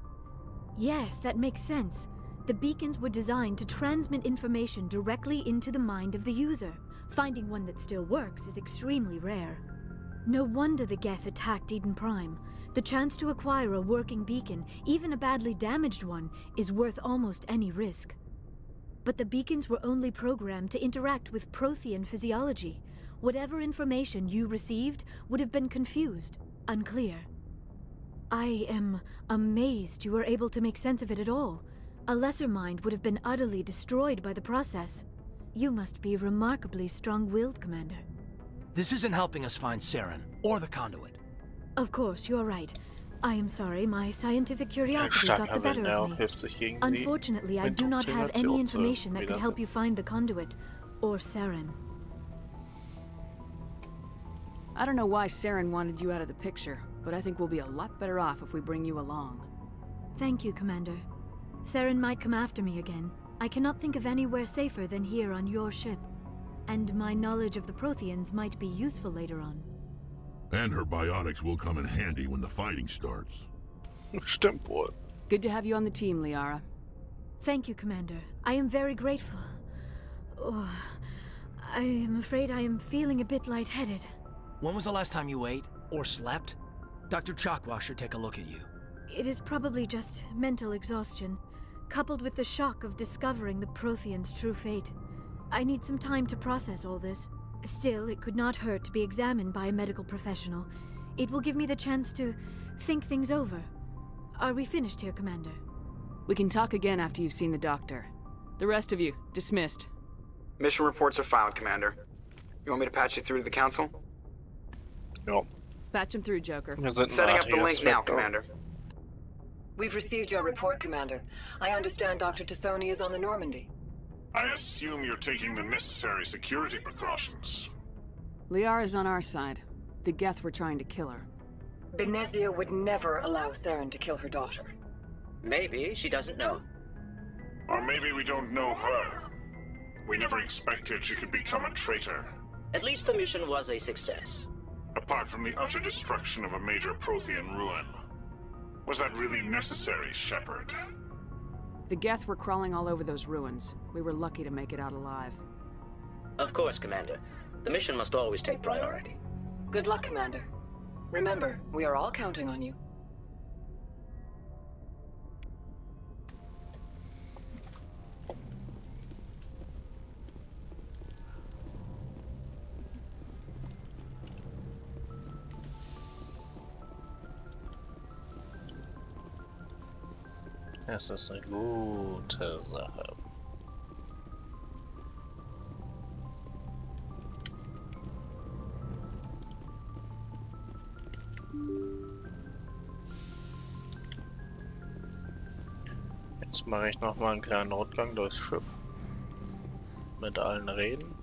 Speaker 9: Yes, that makes sense. The beacons were designed to transmit information directly into the mind of the user. Finding one that still works is extremely rare. No wonder the Geth attacked Eden Prime. The chance to acquire a working beacon, even a badly damaged one, is worth almost any risk. But the beacons were only programmed to interact with Prothean physiology. Whatever information you received would have been confused, unclear. I am amazed you were able to make sense of it at all. A lesser mind would have been utterly destroyed by the process. You must be remarkably strong-willed, Commander.
Speaker 11: This isn't helping us find Saren, or the conduit.
Speaker 9: Of course, you are right. I am sorry, my scientific curiosity got the better of me. Unfortunately, I do not have any information that could help you find the conduit, or Saren.
Speaker 10: I don't know why Saren wanted you out of the picture, but I think we'll be a lot better off if we bring you along.
Speaker 9: Thank you, Commander. Saren might come after me again. I cannot think of anywhere safer than here on your ship. And my knowledge of the Protheans might be useful later on.
Speaker 6: And her biotics will come in handy when the fighting starts.
Speaker 1: Stimmt wohl.
Speaker 10: Good to have you on the team, Liara.
Speaker 9: Thank you, Commander. I am very grateful. Oh, I am afraid I am feeling a bit lightheaded.
Speaker 11: When was the last time you ate, or slept? Dr. Chakwa should take a look at you.
Speaker 9: It is probably just mental exhaustion, coupled with the shock of discovering the Protheans' true fate. I need some time to process all this. Still, it could not hurt to be examined by a medical professional. It will give me the chance to think things over. Are we finished here, Commander?
Speaker 10: We can talk again after you've seen the doctor. The rest of you, dismissed.
Speaker 5: Mission reports are filed, Commander. You want me to patch you through to the Council?
Speaker 1: No.
Speaker 10: Patch him through, Joker.
Speaker 5: Setting up the link now, Commander.
Speaker 3: We've received your report, Commander. I understand Dr. Tassoni is on the Normandy.
Speaker 13: I assume you're taking the necessary security precautions.
Speaker 10: Liara's on our side. The Geth were trying to kill her.
Speaker 3: Benezia would never allow Saren to kill her daughter.
Speaker 14: Maybe she doesn't know.
Speaker 13: Or maybe we don't know her. We never expected she could become a traitor.
Speaker 14: At least the mission was a success.
Speaker 13: Apart from the utter destruction of a major Prothean ruin. Was that really necessary, Shepard?
Speaker 10: The Geth were crawling all over those ruins. We were lucky to make it out alive.
Speaker 14: Of course, Commander. The mission must always take priority.
Speaker 3: Good luck, Commander. Remember, we are all counting on you.
Speaker 1: Es ist eine gute Sache. Jetzt mache ich noch mal einen kleinen Rundgang durchs Schiff. Mit allen reden.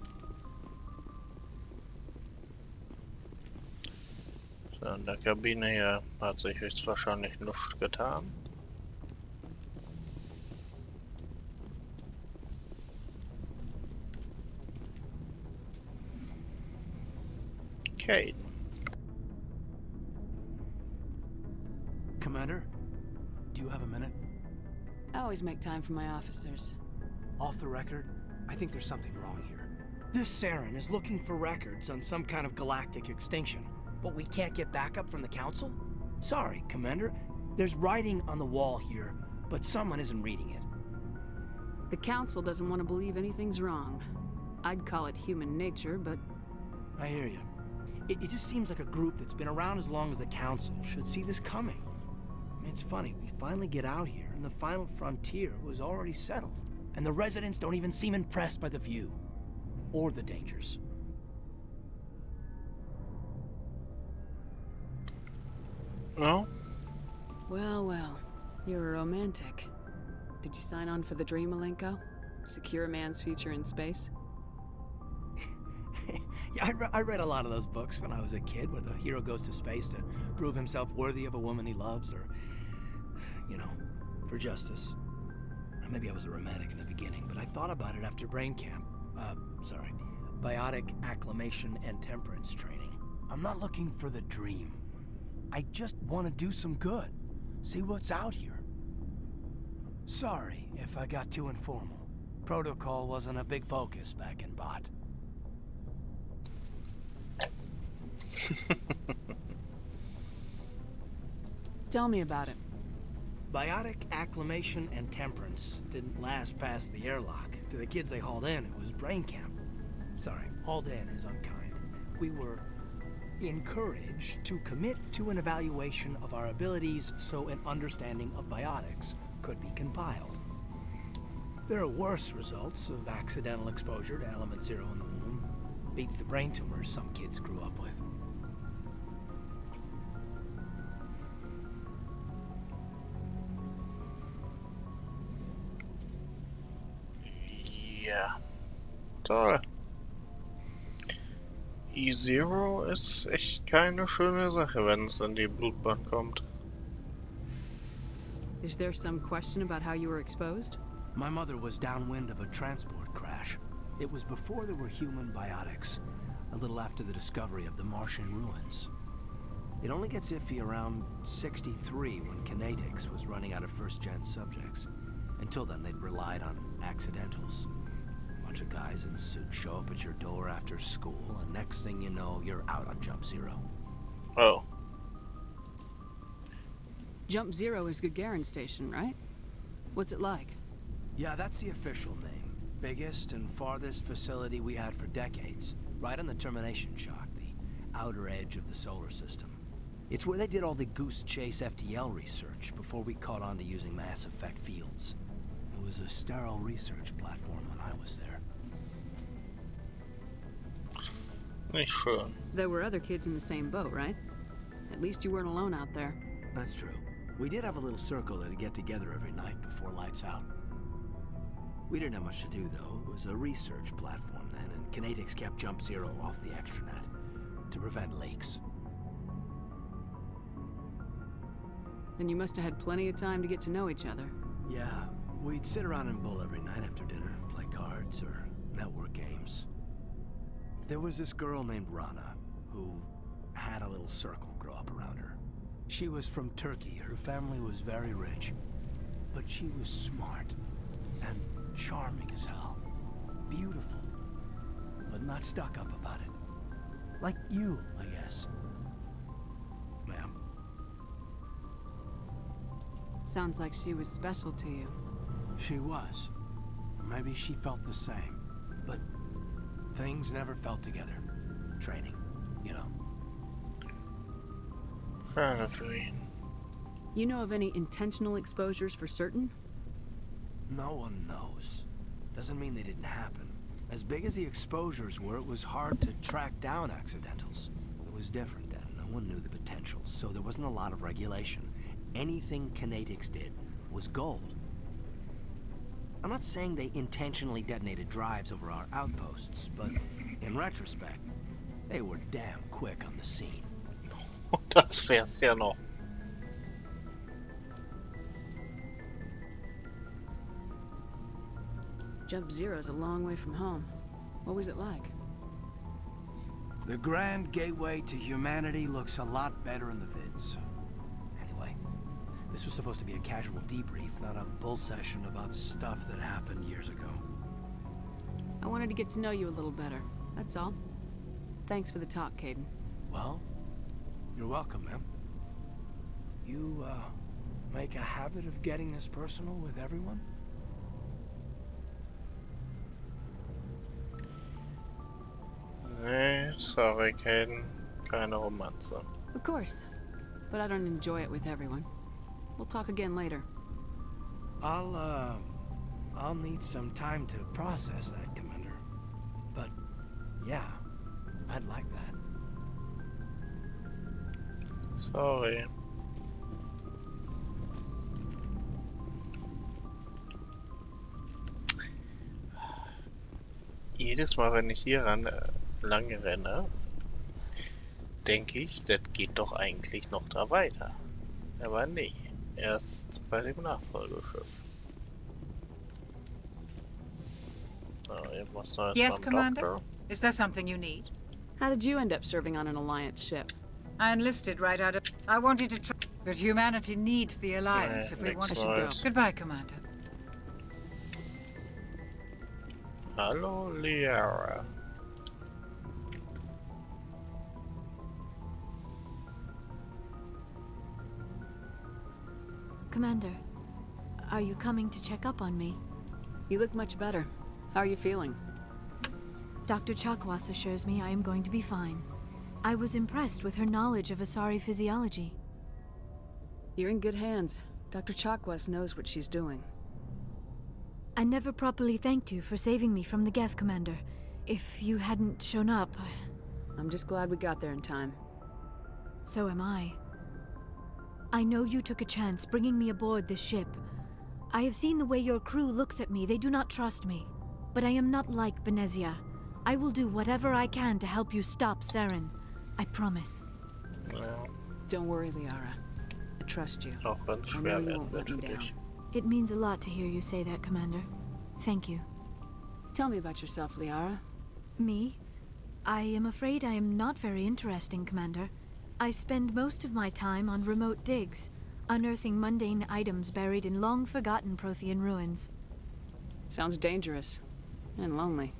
Speaker 1: So, in der Kabine hier hat sich höchstwahrscheinlich nichts getan. Okay.
Speaker 11: Commander, do you have a minute?
Speaker 10: I always make time for my officers.
Speaker 11: Off the record, I think there's something wrong here. This Saren is looking for records on some kind of galactic extinction, but we can't get backup from the Council? Sorry, Commander. There's writing on the wall here, but someone isn't reading it.
Speaker 10: The Council doesn't want to believe anything's wrong. I'd call it human nature, but...
Speaker 11: I hear you. It just seems like a group that's been around as long as the Council should see this coming. I mean, it's funny, we finally get out here, and the final frontier was already settled. And the residents don't even seem impressed by the view. Or the dangers.
Speaker 1: No?
Speaker 10: Well, well. You're a romantic. Did you sign on for the dream, Malenko? Secure a man's future in space?
Speaker 11: Yeah, I read a lot of those books when I was a kid, where the hero goes to space to prove himself worthy of a woman he loves, or, you know, for justice. Or maybe I was a romantic in the beginning, but I thought about it after brain camp. Biotic acclimation and temperance training. I'm not looking for the dream. I just want to do some good. See what's out here. Sorry if I got too informal. Protocol wasn't a big focus back in Bot.
Speaker 10: Tell me about it.
Speaker 11: Biotic acclimation and temperance didn't last past the airlock. To the kids they hauled in, it was brain camp. Sorry, hauled in is unkind. We were encouraged to commit to an evaluation of our abilities so an understanding of biotics could be compiled. There are worse results of accidental exposure to element 0 in the womb. Beats the brain tumors some kids grew up with.
Speaker 1: Ja. Toll. E0 ist echt keine schöne Sache, wenn es in die Blutbahn kommt.
Speaker 10: Is there some question about how you were exposed?
Speaker 11: My mother was downwind of a transport crash. It was before there were human biotics, a little after the discovery of the Martian ruins. It only gets iffy around 63 when kinetics was running out of first-gen subjects. Until then, they'd relied on accidentals. A bunch of guys in suits show up at your door after school, and next thing you know, you're out on Jump Zero.
Speaker 1: Oh.
Speaker 10: Jump Zero is Gagarin Station, right? What's it like?
Speaker 11: Yeah, that's the official name. Biggest and farthest facility we had for decades. Right on the termination shock, the outer edge of the solar system. It's where they did all the Goose Chase FTL research before we caught on to using Mass Effect fields. It was a sterile research platform when I was there.
Speaker 1: Nicht schön.
Speaker 10: There were other kids in the same boat, right? At least you weren't alone out there.
Speaker 11: That's true. We did have a little circle that'd get together every night before lights out. We didn't have much to do, though. It was a research platform then, and kinetics kept Jump Zero off the extranet to prevent leaks.
Speaker 10: Then you must have had plenty of time to get to know each other.
Speaker 11: Yeah, we'd sit around and bull every night after dinner, play cards or network games. There was this girl named Rana, who had a little circle grow up around her. She was from Turkey. Her family was very rich. But she was smart and charming as hell. Beautiful, but not stuck up about it. Like you, I guess. Ma'am.
Speaker 10: Sounds like she was special to you.
Speaker 11: She was. Maybe she felt the same. But things never felt together. Training, you know.
Speaker 1: Schade für ihn.
Speaker 10: You know of any intentional exposures for certain?
Speaker 11: No one knows. Doesn't mean they didn't happen. As big as the exposures were, it was hard to track down accidentals. It was different then. No one knew the potential, so there wasn't a lot of regulation. Anything Kinetics did was gold. I'm not saying they intentionally detonated drives over our outposts, but in retrospect, they were damn quick on the scene.
Speaker 1: Das wär's ja noch.
Speaker 10: Jump Zero's a long way from home. What was it like?
Speaker 11: The grand gateway to humanity looks a lot better in the vids. Anyway, this was supposed to be a casual debrief, not a bull session about stuff that happened years ago.
Speaker 10: I wanted to get to know you a little better, that's all. Thanks for the talk, Caden.
Speaker 11: Well, you're welcome, ma'am. You, make a habit of getting this personal with everyone?
Speaker 1: Nee, sorry, Caden. Keine Romanze.
Speaker 10: Of course. But I don't enjoy it with everyone. We'll talk again later.
Speaker 11: I'll need some time to process that, Commander. But, yeah, I'd like that.
Speaker 1: Sorry. Jedes Mal, wenn ich hier lang renne, denke ich, das geht doch eigentlich noch da weiter. Aber nee, erst bei dem Nachfolgeschiff.
Speaker 15: Yes, Commander? Is there something you need?
Speaker 10: How did you end up serving on an Alliance ship?
Speaker 15: I enlisted right out of... I wanted to try... But humanity needs the Alliance if we want to go. Goodbye, Commander.
Speaker 1: Hallo, Liara.
Speaker 9: Commander, are you coming to check up on me?
Speaker 10: You look much better. How are you feeling?
Speaker 9: Dr. Chakwas assures me I am going to be fine. I was impressed with her knowledge of Asari physiology.
Speaker 10: You're in good hands. Dr. Chakwas knows what she's doing.
Speaker 9: I never properly thanked you for saving me from the Geth, Commander. If you hadn't shown up,
Speaker 10: I'm just glad we got there in time.
Speaker 9: So am I. I know you took a chance bringing me aboard this ship. I have seen the way your crew looks at me. They do not trust me. But I am not like Benezia. I will do whatever I can to help you stop Saren. I promise.
Speaker 1: Ja.
Speaker 10: Don't worry, Liara. I trust you.
Speaker 1: Auch wenn es schwer werden wird für dich.
Speaker 9: It means a lot to hear you say that, Commander. Thank you.
Speaker 10: Tell me about yourself, Liara.
Speaker 9: Me? I am afraid I am not very interesting, Commander. I spend most of my time on remote digs, unearthing mundane items buried in long-forgotten Prothean ruins.
Speaker 10: Sounds dangerous. And lonely.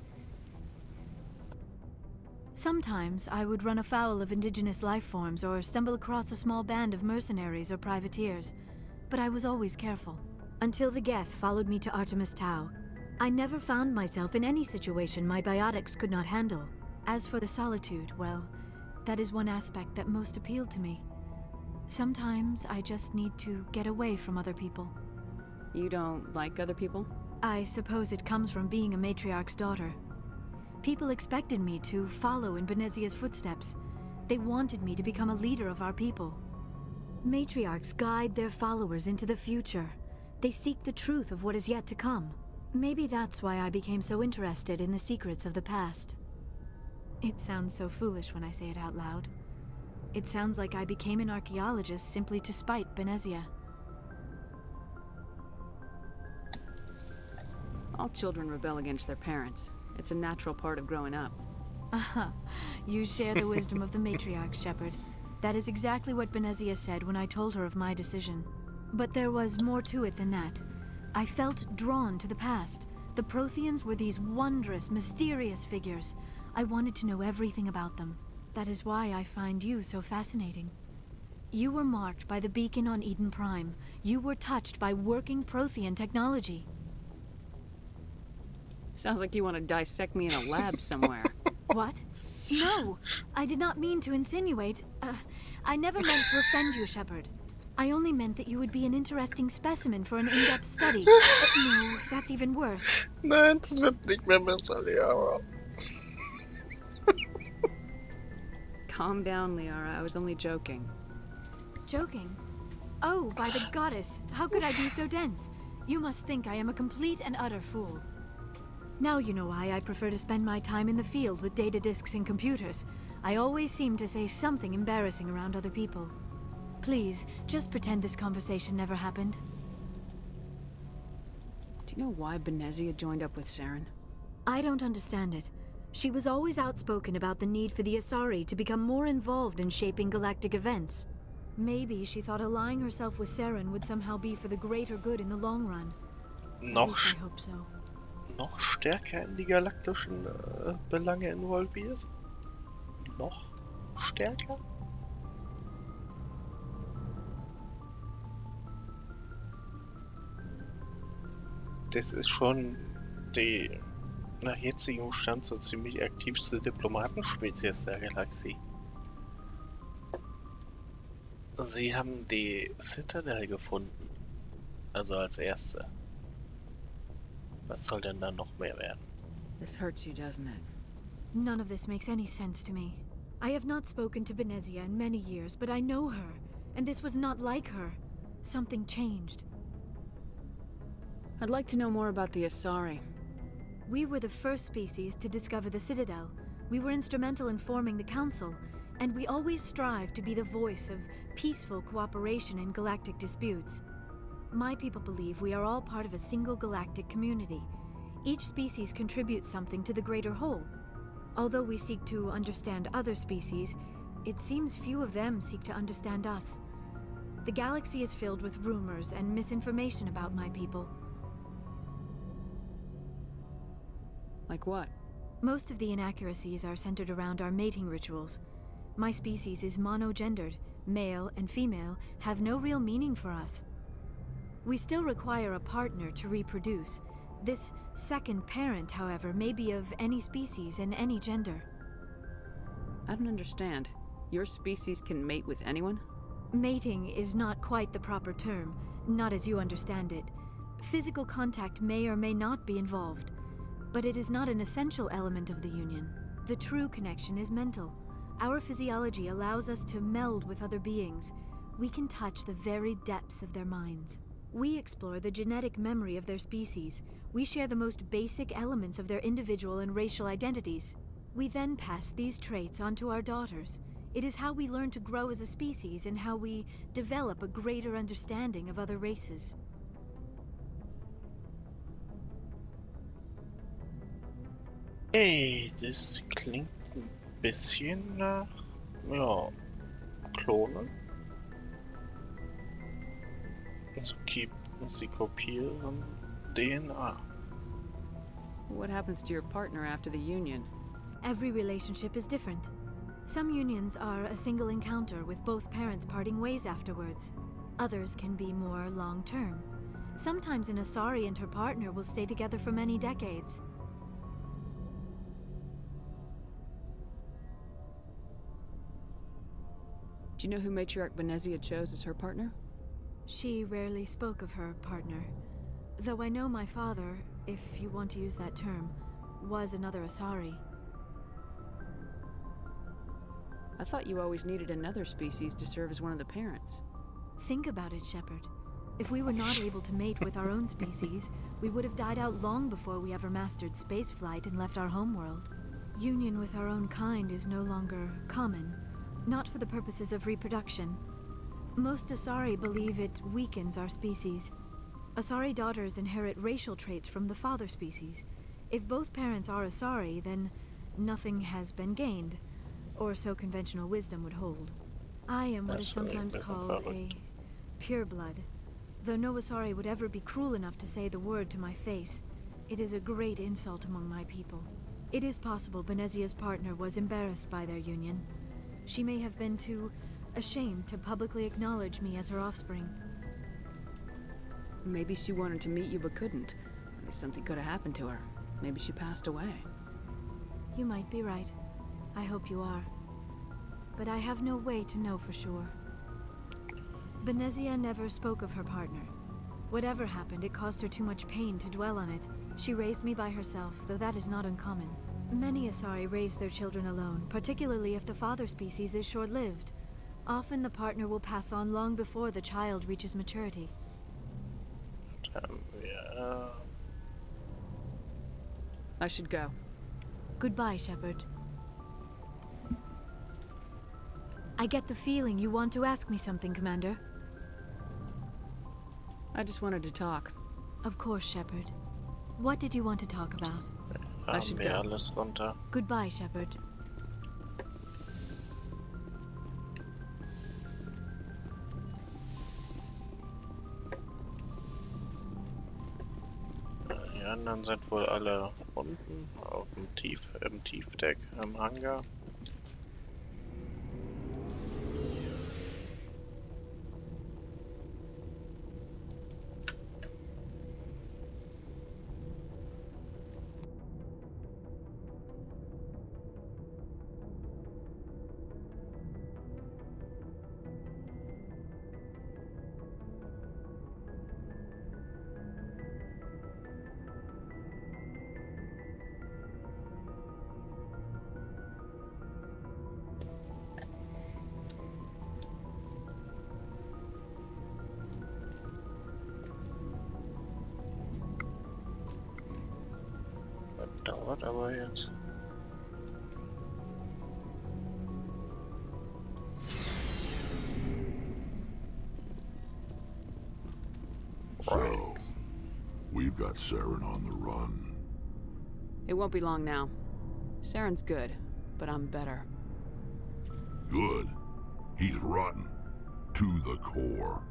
Speaker 9: Sometimes I would run afoul of indigenous life forms or stumble across a small band of mercenaries or privateers, but I was always careful. Until the Geth followed me to Artemis Tau, I never found myself in any situation my biotics could not handle. As for the solitude, well, that is one aspect that most appealed to me. Sometimes I just need to get away from other people.
Speaker 10: You don't like other people?
Speaker 9: I suppose it comes from being a matriarch's daughter. People expected me to follow in Benezia's footsteps. They wanted me to become a leader of our people. Matriarchs guide their followers into the future. They seek the truth of what is yet to come. Maybe that's why I became so interested in the secrets of the past. It sounds so foolish when I say it out loud. It sounds like I became an archaeologist simply to spite Benezia.
Speaker 10: All children rebel against their parents. It's a natural part of growing up.
Speaker 9: Aha, you share the wisdom of the matriarch, Shepard. That is exactly what Benezia said when I told her of my decision. But there was more to it than that. I felt drawn to the past. The Protheans were these wondrous, mysterious figures. I wanted to know everything about them. That is why I find you so fascinating. You were marked by the beacon on Eden Prime. You were touched by working Prothean technology.
Speaker 10: Sounds like you want to dissect me in a lab somewhere.
Speaker 9: What? No! I did not mean to insinuate. I never meant to offend you, Shepard. I only meant that you would be an interesting specimen for an in-depth study. No, that's even worse.
Speaker 1: Nein, es wird nicht mehr besser, Liara.
Speaker 10: Calm down, Liara. I was only joking.
Speaker 9: Joking? Oh, by the goddess, how could I be so dense? You must think I am a complete and utter fool. Now you know why I prefer to spend my time in the field with data disks and computers. I always seem to say something embarrassing around other people. Please, just pretend this conversation never happened.
Speaker 10: Do you know why Benezia joined up with Saren?
Speaker 9: I don't understand it. She was always outspoken about the need for the Asari to become more involved in shaping galactic events. Maybe she thought allying herself with Saren would somehow be for the greater good in the long run. At least I hope so.
Speaker 1: Noch stärker in die galaktischen Belange involviert? Noch stärker? Das ist schon die nach jetzigem Stand so ziemlich aktivste Diplomatenspezies der Galaxie. Sie haben die Citadel gefunden. Also als erste. Was soll denn da noch mehr werden?
Speaker 10: This hurts you, doesn't it?
Speaker 9: None of this makes any sense to me. I have not spoken to Benezia in many years, but I know her, and this was not like her. Something changed.
Speaker 10: I'd like to know more about the Asari.
Speaker 9: We were the first species to discover the Citadel. We were instrumental in forming the Council, and we always strive to be the voice of peaceful cooperation in galactic disputes. My people believe we are all part of a single galactic community. Each species contributes something to the greater whole. Although we seek to understand other species, it seems few of them seek to understand us. The galaxy is filled with rumors and misinformation about my people.
Speaker 10: Like what?
Speaker 9: Most of the inaccuracies are centered around our mating rituals. My species is monogendered. Male and female have no real meaning for us. We still require a partner to reproduce. This second parent, however, may be of any species and any gender.
Speaker 10: I don't understand. Your species can mate with anyone?
Speaker 9: Mating is not quite the proper term, not as you understand it. Physical contact may or may not be involved, but it is not an essential element of the union. The true connection is mental. Our physiology allows us to meld with other beings. We can touch the very depths of their minds. We explore the genetic memory of their species. We share the most basic elements of their individual and racial identities. We then pass these traits on to our daughters. It is how we learn to grow as a species and how we develop a greater understanding of other races.
Speaker 1: Hey, das klingt ein bisschen nach, ja, Klonen. Sie kopieren DNA.
Speaker 10: What happens to your partner after the union?
Speaker 9: Every relationship is different. Some unions are a single encounter with both parents parting ways afterwards. Others can be more long-term. Sometimes an Asari and her partner will stay together for many decades.
Speaker 10: Do you know who Matriarch Benezia chose as her partner?
Speaker 9: She rarely spoke of her partner. Though I know my father, if you want to use that term, was another Asari.
Speaker 10: I thought you always needed another species to serve as one of the parents.
Speaker 9: Think about it, Shepard. If we were not able to mate with our own species, we would have died out long before we ever mastered spaceflight and left our homeworld. Union with our own kind is no longer common, not for the purposes of reproduction. Most Asari believe it weakens our species. Asari daughters inherit racial traits from the father species. If both parents are Asari, then nothing has been gained, or so conventional wisdom would hold. I am what is sometimes called a pureblood. Though no Asari would ever be cruel enough to say the word to my face, it is a great insult among my people. It is possible Benezia's partner was embarrassed by their union. She may have been too ashamed to publicly acknowledge me as her offspring.
Speaker 10: Maybe she wanted to meet you but couldn't. Maybe something could have happened to her. Maybe she passed away.
Speaker 9: You might be right. I hope you are. But I have no way to know for sure. Benezia never spoke of her partner. Whatever happened, it caused her too much pain to dwell on it. She raised me by herself, though that is not uncommon. Many Asari raise their children alone, particularly if the father species is short-lived. Often the partner will pass on long before the child reaches maturity.
Speaker 1: Yeah.
Speaker 10: I should go.
Speaker 9: Goodbye, Shepard. I get the feeling you want to ask me something, Commander.
Speaker 10: I just wanted to talk.
Speaker 9: Of course, Shepard. What did you want to talk about?
Speaker 10: I should go.
Speaker 1: Alles runter.
Speaker 9: Goodbye, Shepard.
Speaker 1: Die anderen sind wohl alle unten auf dem im Tiefdeck im Hangar. Dauert aber jetzt.
Speaker 6: So, we've got Saren on the run.
Speaker 10: It won't be long now. Saren's good, but I'm better.
Speaker 6: Good. He's rotten. To the core.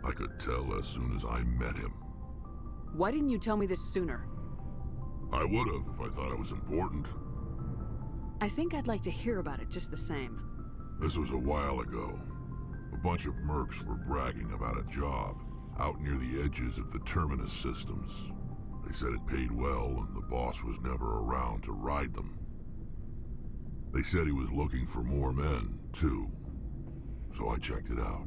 Speaker 6: I could tell as soon as I met him.
Speaker 10: Why didn't you tell me this sooner?
Speaker 6: I would have if I thought it was important.
Speaker 10: I think I'd like to hear about it just the same.
Speaker 6: This was a while ago. A bunch of mercs were bragging about a job out near the edges of the Terminus systems. They said it paid well and the boss was never around to ride them. They said he was looking for more men, too. So I checked it out.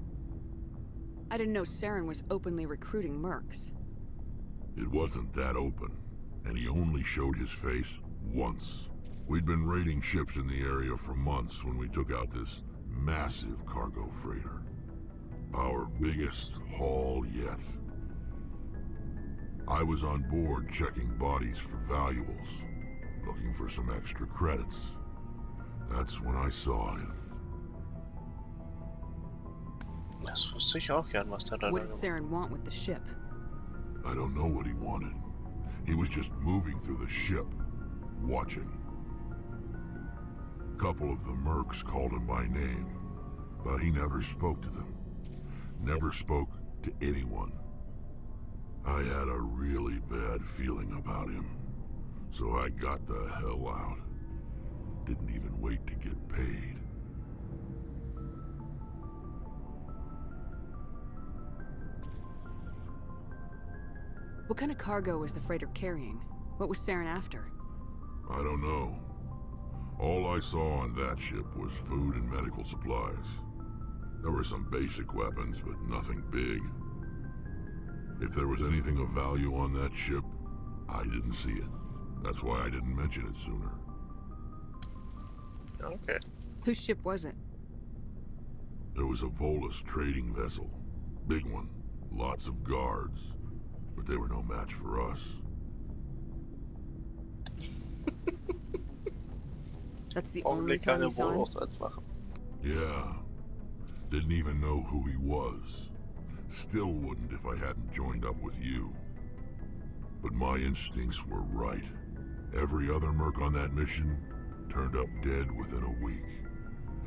Speaker 10: I didn't know Saren was openly recruiting mercs.
Speaker 6: It wasn't that open, and he only showed his face once. We'd been raiding ships in the area for months when we took out this massive cargo freighter. Our biggest haul yet. I was on board checking bodies for valuables, looking for some extra credits. That's when I saw him.
Speaker 1: Das wüsste ich auch gern, was der da
Speaker 10: What did Saren want with the ship?
Speaker 6: I don't know what he wanted. He was just moving through the ship, watching. A couple of the mercs called him by name, but he never spoke to them. Never spoke to anyone. I had a really bad feeling about him, so I got the hell out. Didn't even wait to get paid.
Speaker 10: What kind of cargo was the freighter carrying? What was Saren after?
Speaker 6: I don't know. All I saw on that ship was food and medical supplies. There were some basic weapons, but nothing big. If there was anything of value on that ship, I didn't see it. That's why I didn't mention it sooner.
Speaker 1: Okay.
Speaker 10: Whose ship was it?
Speaker 6: There was a Volus trading vessel. Big one. Lots of guards. But they were no match for us.
Speaker 10: That's the only time you saw him?
Speaker 6: Yeah. Didn't even know who he was. Still wouldn't if I hadn't joined up with you. But my instincts were right. Every other merc on that mission turned up dead within a week.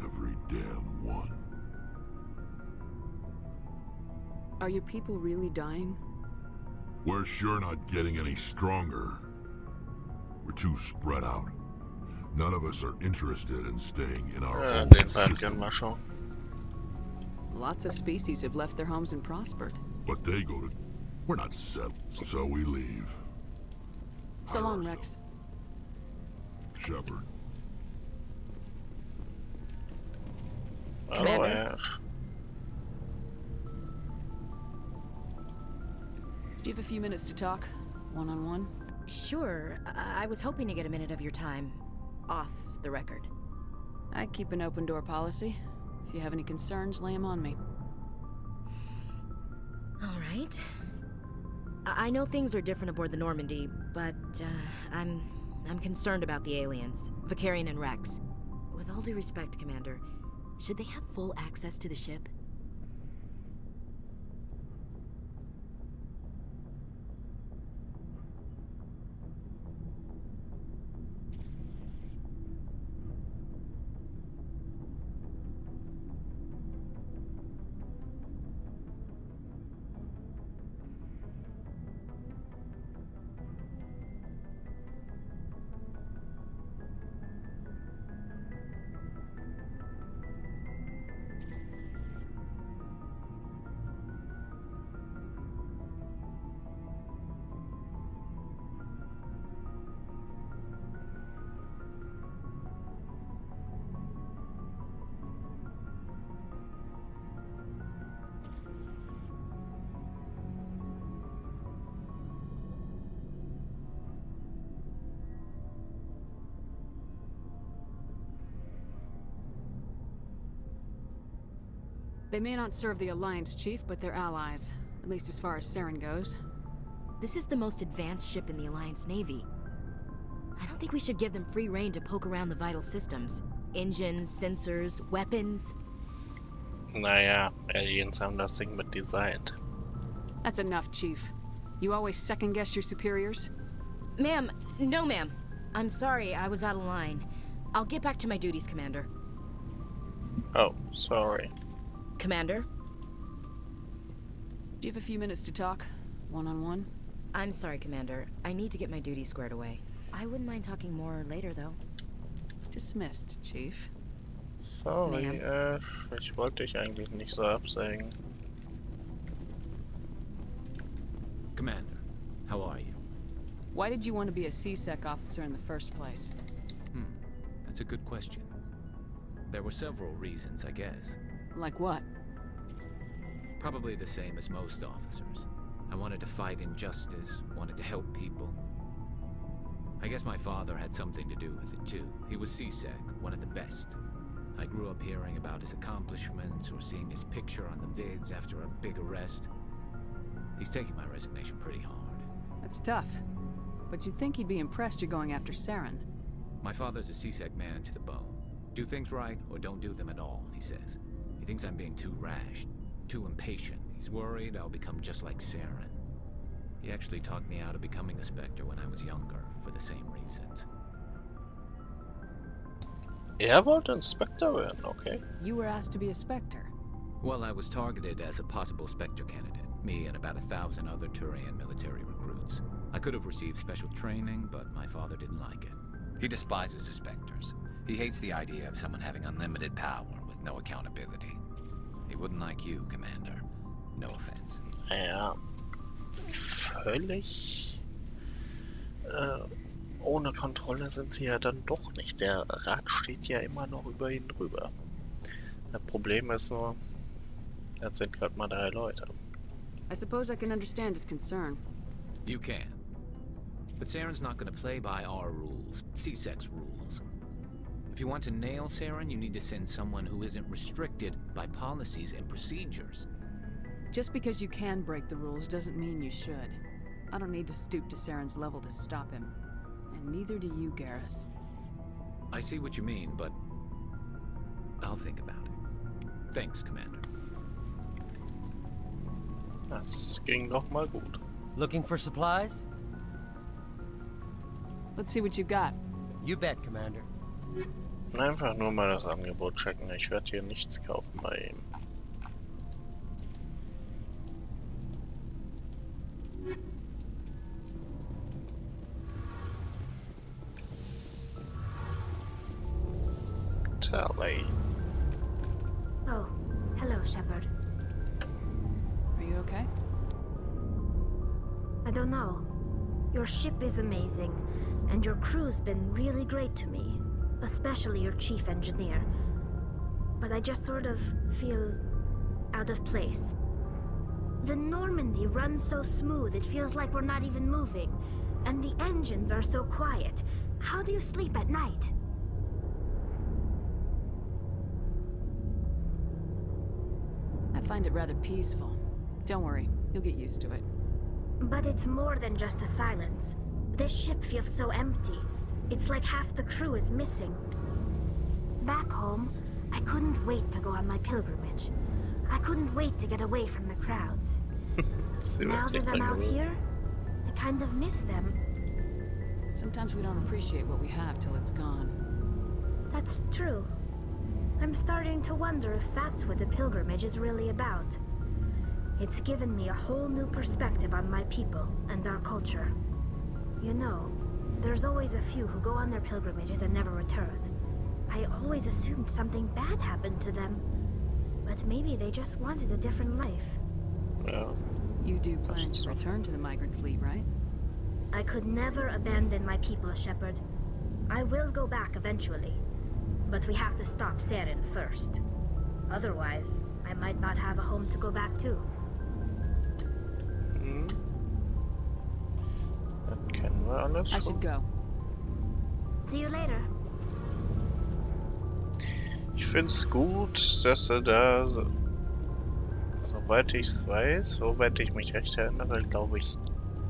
Speaker 6: Every damn one.
Speaker 10: Are your people really dying?
Speaker 6: We're sure not getting any stronger. We're too spread out. None of us are interested in staying in our own system.
Speaker 10: Lots of species have left their homes and prospered.
Speaker 6: But they go to... We're not settled, so we leave.
Speaker 10: So long, Rex.
Speaker 6: Shepard.
Speaker 10: Commander. Do you have a few minutes to talk? One-on-one?
Speaker 12: Sure. I was hoping to get a minute of your time. Off the record.
Speaker 10: I keep an open door policy. If you have any concerns, lay them on me.
Speaker 12: All right. I know things are different aboard the Normandy, but I'm concerned about the aliens, Vicarian and Rex. With all due respect, Commander, should they have full access to the ship?
Speaker 10: They may not serve the Alliance, Chief, but they're allies. At least as far as Saren goes.
Speaker 12: This is the most advanced ship in the Alliance Navy. I don't think we should give them free rein to poke around the vital systems. Engines, sensors, weapons.
Speaker 1: Naja, Aliens haben das Ding mit designt.
Speaker 10: That's enough, Chief. You always second-guess your superiors?
Speaker 12: Ma'am, no ma'am. I'm sorry, I was out of line. I'll get back to my duties, Commander.
Speaker 1: Oh, sorry.
Speaker 12: Commander?
Speaker 10: Do you have a few minutes to talk? One-on-one?
Speaker 12: I'm sorry, Commander. I need to get my duties squared away. I wouldn't mind talking more later, though.
Speaker 10: Dismissed, Chief.
Speaker 1: Sorry, ich wollte dich eigentlich nicht so absägen.
Speaker 7: Commander, how are you?
Speaker 10: Why did you want to be a C-Sec officer in the first place?
Speaker 7: That's a good question. There were several reasons, I guess.
Speaker 10: Like what?
Speaker 7: Probably the same as most officers. I wanted to fight injustice, wanted to help people. I guess my father had something to do with it too. He was C-Sec, one of the best. I grew up hearing about his accomplishments or seeing his picture on the vids after a big arrest. He's taking my resignation pretty hard.
Speaker 10: That's tough. But you'd think he'd be impressed you're going after Saren.
Speaker 7: My father's a C-Sec man to the bone. Do things right or don't do them at all, he says. He thinks I'm being too rash, too impatient. He's worried I'll become just like Saren. He actually talked me out of becoming a Spectre when I was younger, for the same reasons.
Speaker 1: Wollte ein Spectre werden, okay.
Speaker 10: You were asked to be a Spectre.
Speaker 7: Well, I was targeted as a possible Spectre candidate. Me and about 1,000 other Turian military recruits. I could have received special training, but my father didn't like it.
Speaker 16: He despises the Spectres. He hates the idea of someone having unlimited power with no accountability. He wouldn't like you, Commander. No offense.
Speaker 1: Ja, völlig ohne Kontrolle sind sie ja dann doch nicht. Der Rat steht ja immer noch über ihn drüber. Das Problem ist nur, jetzt sind gerade mal 3 Leute.
Speaker 10: I suppose I can understand his concern.
Speaker 7: You can. But Saren's not going to play by our rules, C-Sec's rules. If you want to nail Saren, you need to send someone who isn't restricted by policies and procedures.
Speaker 10: Just because you can break the rules doesn't mean you should. I don't need to stoop to Saren's level to stop him. And neither do you, Garrus.
Speaker 7: I see what you mean, but I'll think about it. Thanks, Commander.
Speaker 1: Das ging doch mal gut.
Speaker 17: Looking for supplies?
Speaker 10: Let's see what you've got.
Speaker 17: You bet, Commander.
Speaker 1: Einfach nur mal das Angebot checken. Ich werde hier nichts kaufen bei ihm. Tally.
Speaker 8: Oh, hello, Shepard.
Speaker 10: Are you okay?
Speaker 8: I don't know. Your ship is amazing, and your crew's been really great to me, especially your chief engineer. But I just sort of feel out of place. The Normandy runs so smooth it feels like we're not even moving. And the engines are so quiet. How do you sleep at night?
Speaker 10: I find it rather peaceful. Don't worry, you'll get used to it.
Speaker 8: But it's more than just the silence. This ship feels so empty. It's like half the crew is missing. Back home, I couldn't wait to go on my pilgrimage. I couldn't wait to get away from the crowds. Now that I'm out here, I kind of miss them.
Speaker 10: Sometimes we don't appreciate what we have till it's gone.
Speaker 8: That's true. I'm starting to wonder if that's what the pilgrimage is really about. It's given me a whole new perspective on my people and our culture. You know, there's always a few who go on their pilgrimages and never return. I always assumed something bad happened to them. But maybe they just wanted a different life.
Speaker 1: Well,
Speaker 10: you do plan to return to the migrant fleet, right?
Speaker 8: I could never abandon my people, Shepard. I will go back eventually. But we have to stop Saren first. Otherwise, I might not have a home to go back to.
Speaker 1: Das kennen wir alles
Speaker 10: I
Speaker 1: schon.
Speaker 10: should go.
Speaker 8: See you later.
Speaker 1: Ich find's gut, dass er da, soweit ich's weiß, soweit ich mich recht erinnere, glaube ich,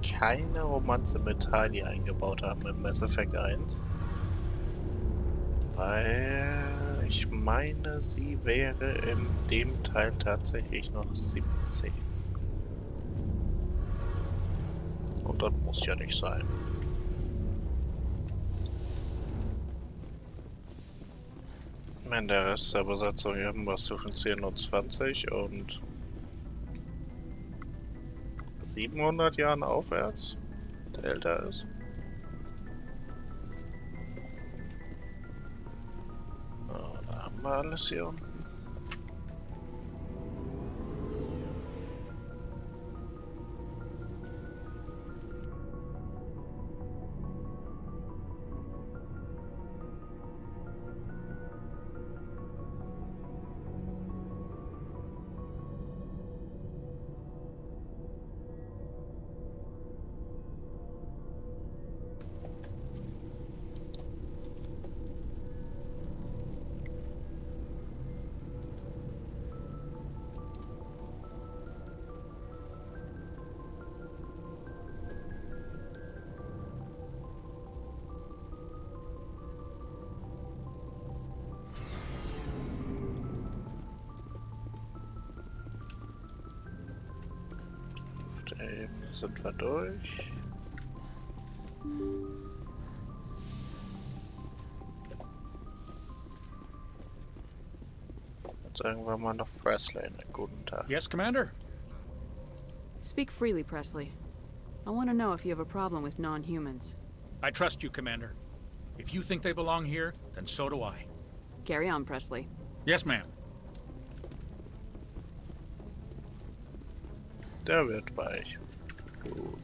Speaker 1: keine Romanze mit Tali eingebaut haben im Mass Effect 1. Weil ich meine, sie wäre in dem Teil tatsächlich noch 17. Und das muss ja nicht sein. Ich meine, der Rest der Besatzung irgendwas zwischen 10 und 20 und 700 Jahren aufwärts, der älter ist. So, da haben wir alles hier unten. Sind wir durch. Jetzt sagen wir mal noch Presley. Guten Tag.
Speaker 18: Yes, Commander?
Speaker 10: Speak freely, Presley. I want to know if you have a problem with non-humans.
Speaker 18: I trust you, Commander. If you think they belong here, then so do I.
Speaker 10: Carry on, Presley.
Speaker 18: Yes, ma'am.
Speaker 1: Der wird weich. Gut.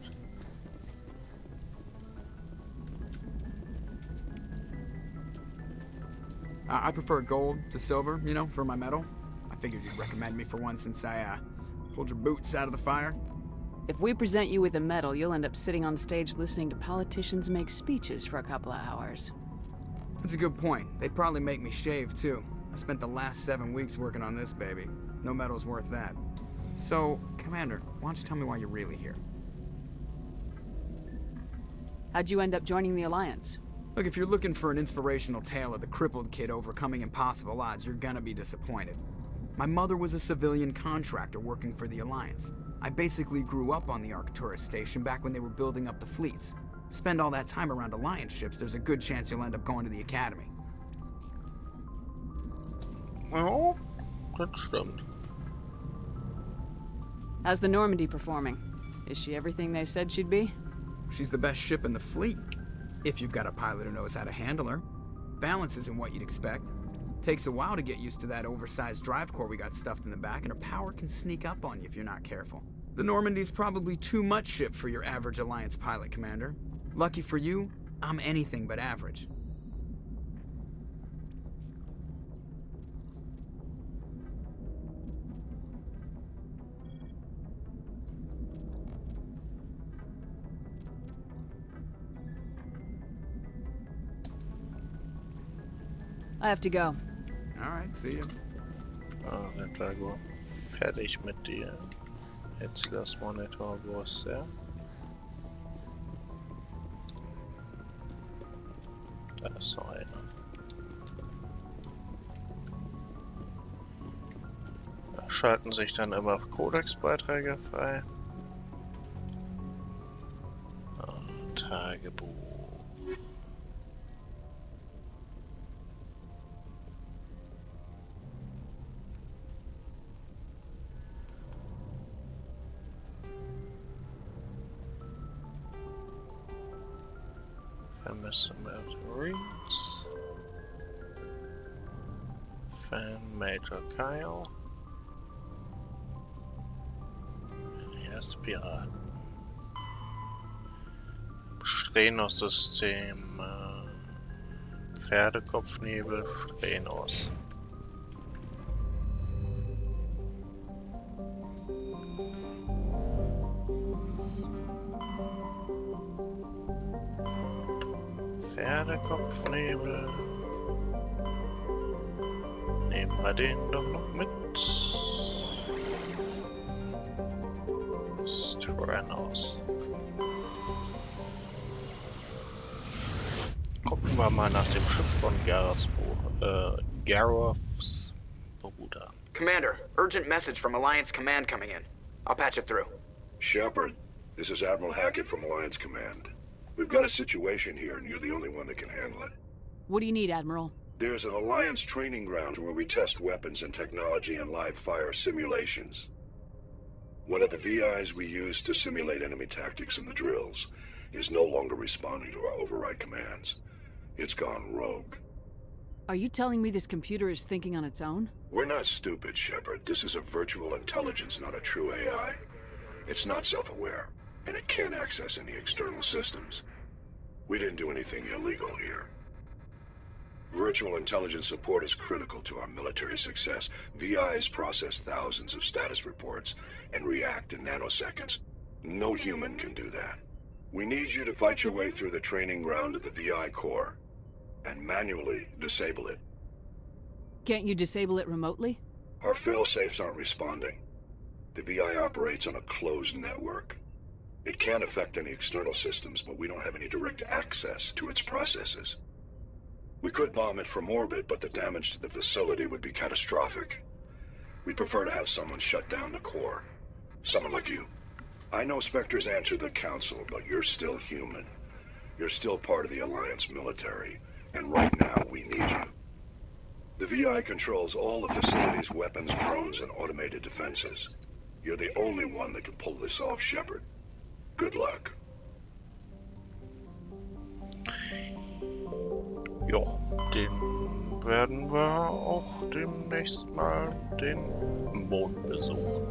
Speaker 4: I prefer gold to silver, you know, for my medal. I figured you'd recommend me for one since I, pulled your boots out of the fire.
Speaker 10: If we present you with a medal, you'll end up sitting on stage listening to politicians make speeches for a couple of hours.
Speaker 4: That's a good point. They'd probably make me shave, too. I spent the last 7 weeks working on this baby. No medal's worth that. So, Commander, why don't you tell me why you're really here?
Speaker 10: How'd you end up joining the Alliance?
Speaker 4: Look, if you're looking for an inspirational tale of the crippled kid overcoming impossible odds, you're gonna be disappointed. My mother was a civilian contractor working for the Alliance. I basically grew up on the Arcturus station back when they were building up the fleets. Spend all that time around Alliance ships, there's a good chance you'll end up going to the Academy.
Speaker 1: Oh, das stimmt.
Speaker 10: How's the Normandy performing? Is she everything they said she'd be?
Speaker 4: She's the best ship in the fleet, if you've got a pilot who knows how to handle her. Balance isn't what you'd expect. Takes a while to get used to that oversized drive core we got stuffed in the back, and her power can sneak up on you if you're not careful. The Normandy's probably too much ship for your average Alliance pilot, Commander. Lucky for you, I'm anything but average.
Speaker 10: I have to go.
Speaker 4: Alright, see you.
Speaker 1: Sind wir gut fertig mit dir. Jetzt lass Monitor, wo ist der? Da ist noch einer. Da schalten sich dann immer Codex-Beiträge frei. Tagebuch. Vermisse Reads. Fan Major Kyle. Piraten. Strenos-System. Pferdekopfnebel, Strenos. Pferdekopfnebel. Nehmen wir den doch noch mit. Strenos. Gucken wir mal nach dem Schiff von Garovs Bruder.
Speaker 5: Commander, urgent message from Alliance Command coming in. I'll patch it through.
Speaker 19: Shepard, this is Admiral Hackett from Alliance Command. We've got a situation here, and you're the only one that can handle it.
Speaker 10: What do you need, Admiral?
Speaker 19: There's an Alliance training ground where we test weapons and technology in live fire simulations. One of the VIs we use to simulate enemy tactics in the drills is no longer responding to our override commands. It's gone rogue.
Speaker 10: Are you telling me this computer is thinking on its own?
Speaker 19: We're not stupid, Shepard. This is a virtual intelligence, not a true AI. It's not self-aware, and it can't access any external systems. We didn't do anything illegal here. Virtual intelligence support is critical to our military success. VIs process thousands of status reports and react in nanoseconds. No human can do that. We need you to fight your way through the training ground of the VI core and manually disable it.
Speaker 10: Can't you disable it remotely?
Speaker 19: Our fail-safes aren't responding. The VI operates on a closed network. It can affect any external systems, but we don't have any direct access to its processes. We could bomb it from orbit, but the damage to the facility would be catastrophic. We'd prefer to have someone shut down the core. Someone like you. I know Spectres answer the Council, but you're still human. You're still part of the Alliance military, and right now we need you. The VI controls all the facility's weapons, drones, and automated defenses. You're the only one that can pull this off, Shepard. Good luck.
Speaker 1: Jo, den werden wir auch demnächst mal den Mond besuchen.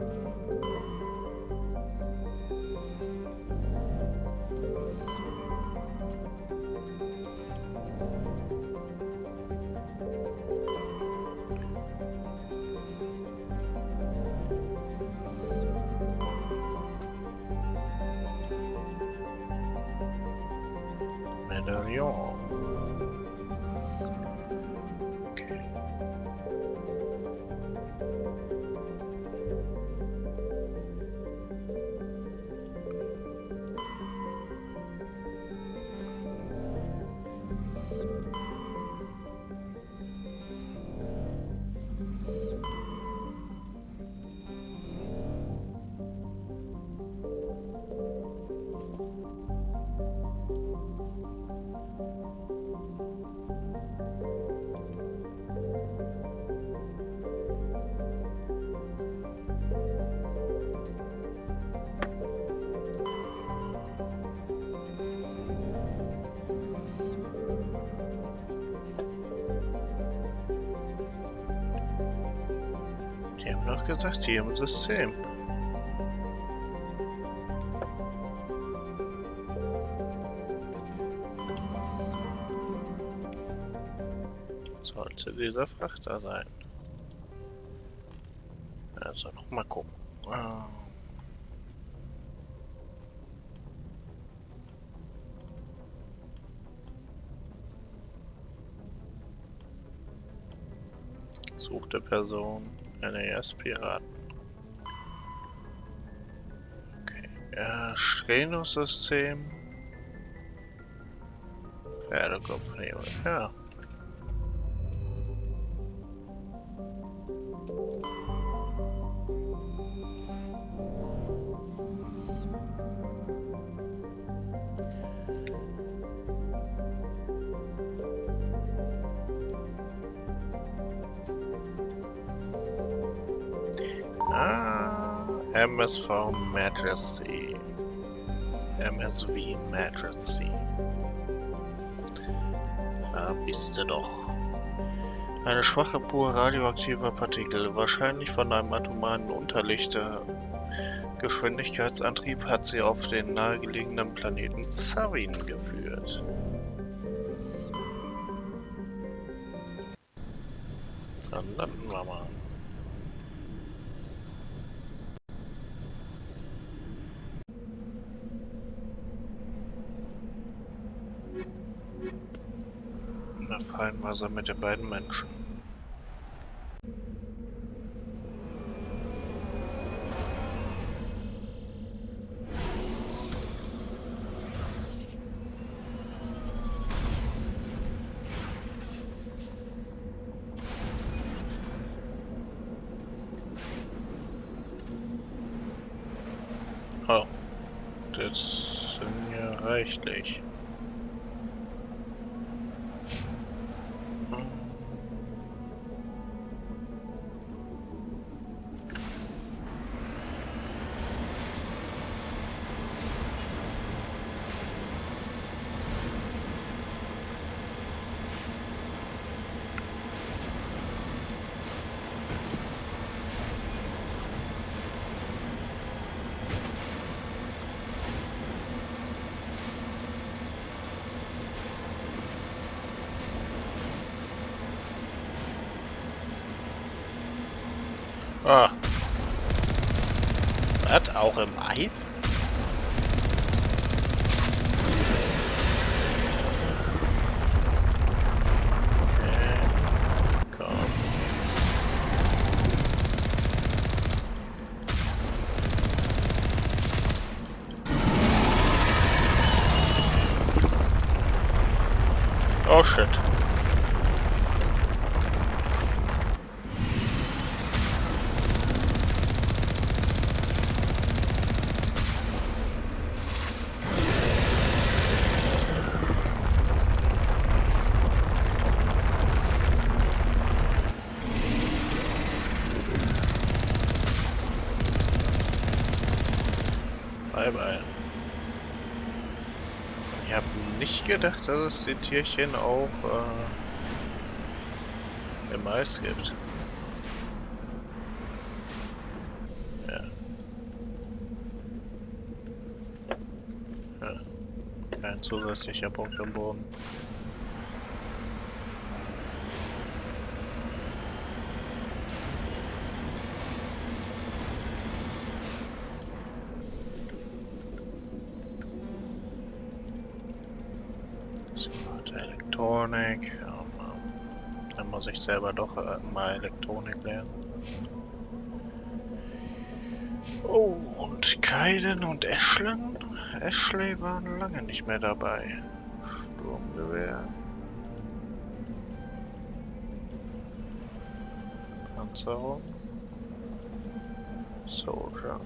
Speaker 1: Medaillon. Die haben doch gesagt, hier im System. Sollte dieser Frachter sein. Also noch mal gucken. Gesuchte Person. NAS-Piraten. Okay. Strenus-System. Pferdekopfnebel. Ja. MSV Majesty. MSV Majesty. Da bist du doch. Eine schwache, pur radioaktive Partikel, wahrscheinlich von einem atomaren Unterlichter. Geschwindigkeitsantrieb hat sie auf den nahegelegenen Planeten Savin geführt. Dann landen wir mal. Da fallen wir so mit den beiden Menschen. Oh, das sind ja reichlich. Ah. Was? Auch im Eis? Okay. Komm. Oh shit. Bye. Ich habe nicht gedacht, dass es die Tierchen auch im Eis gibt. Ja. Kein zusätzlicher Punkt im Boden. Elektronik. Dann muss ich selber doch mal Elektronik lernen. Oh, und Kaiden und Ashley waren lange nicht mehr dabei. Sturmgewehr. Panzerung. Soldier.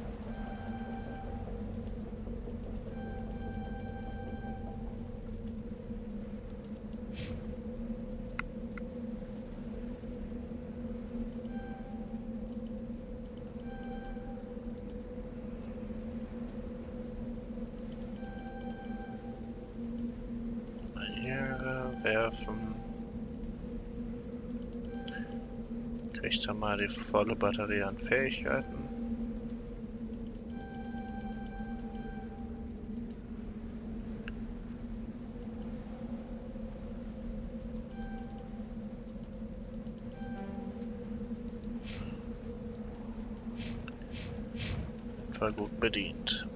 Speaker 1: Werfen. Kriegt er mal die volle Batterie an Fähigkeiten. War gut bedient.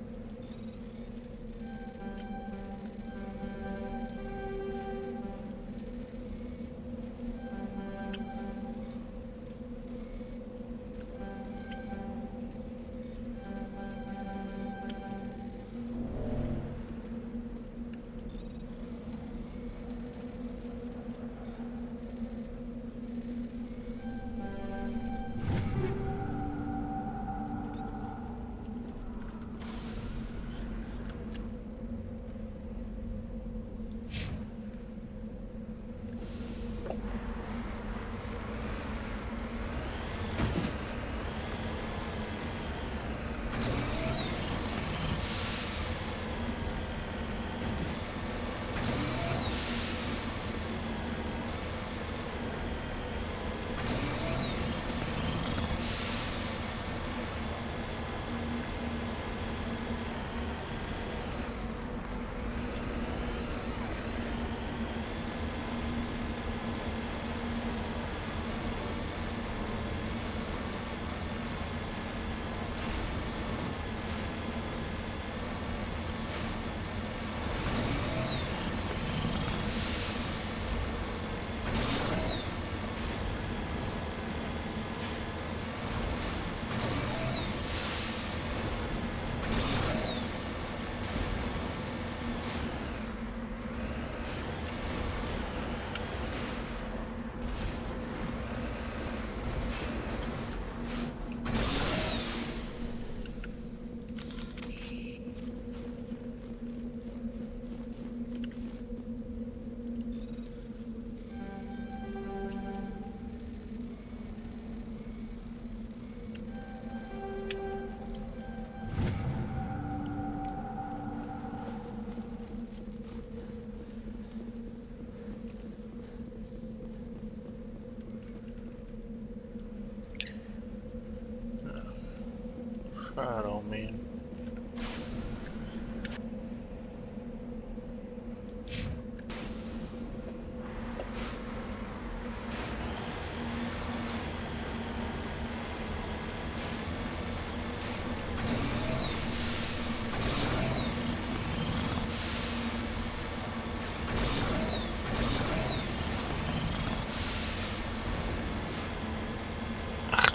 Speaker 1: I don't mean.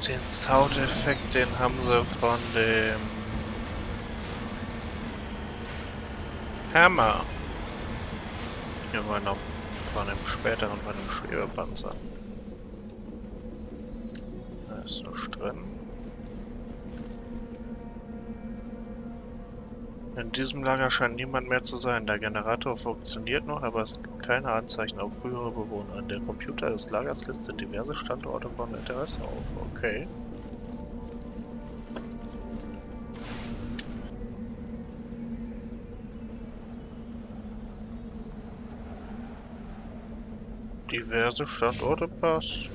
Speaker 1: Den Soundeffekt, den haben sie von dem Hammer übernommen, von dem späteren, von dem Schwebepanzer. Da ist nichts drin. In diesem Lager scheint niemand mehr zu sein. Der Generator funktioniert noch, aber es gibt keine Anzeichen auf frühere Bewohner. Der Computer des Lagers listet diverse Standorte von Interesse auf. Okay. Diverse Standorte passt.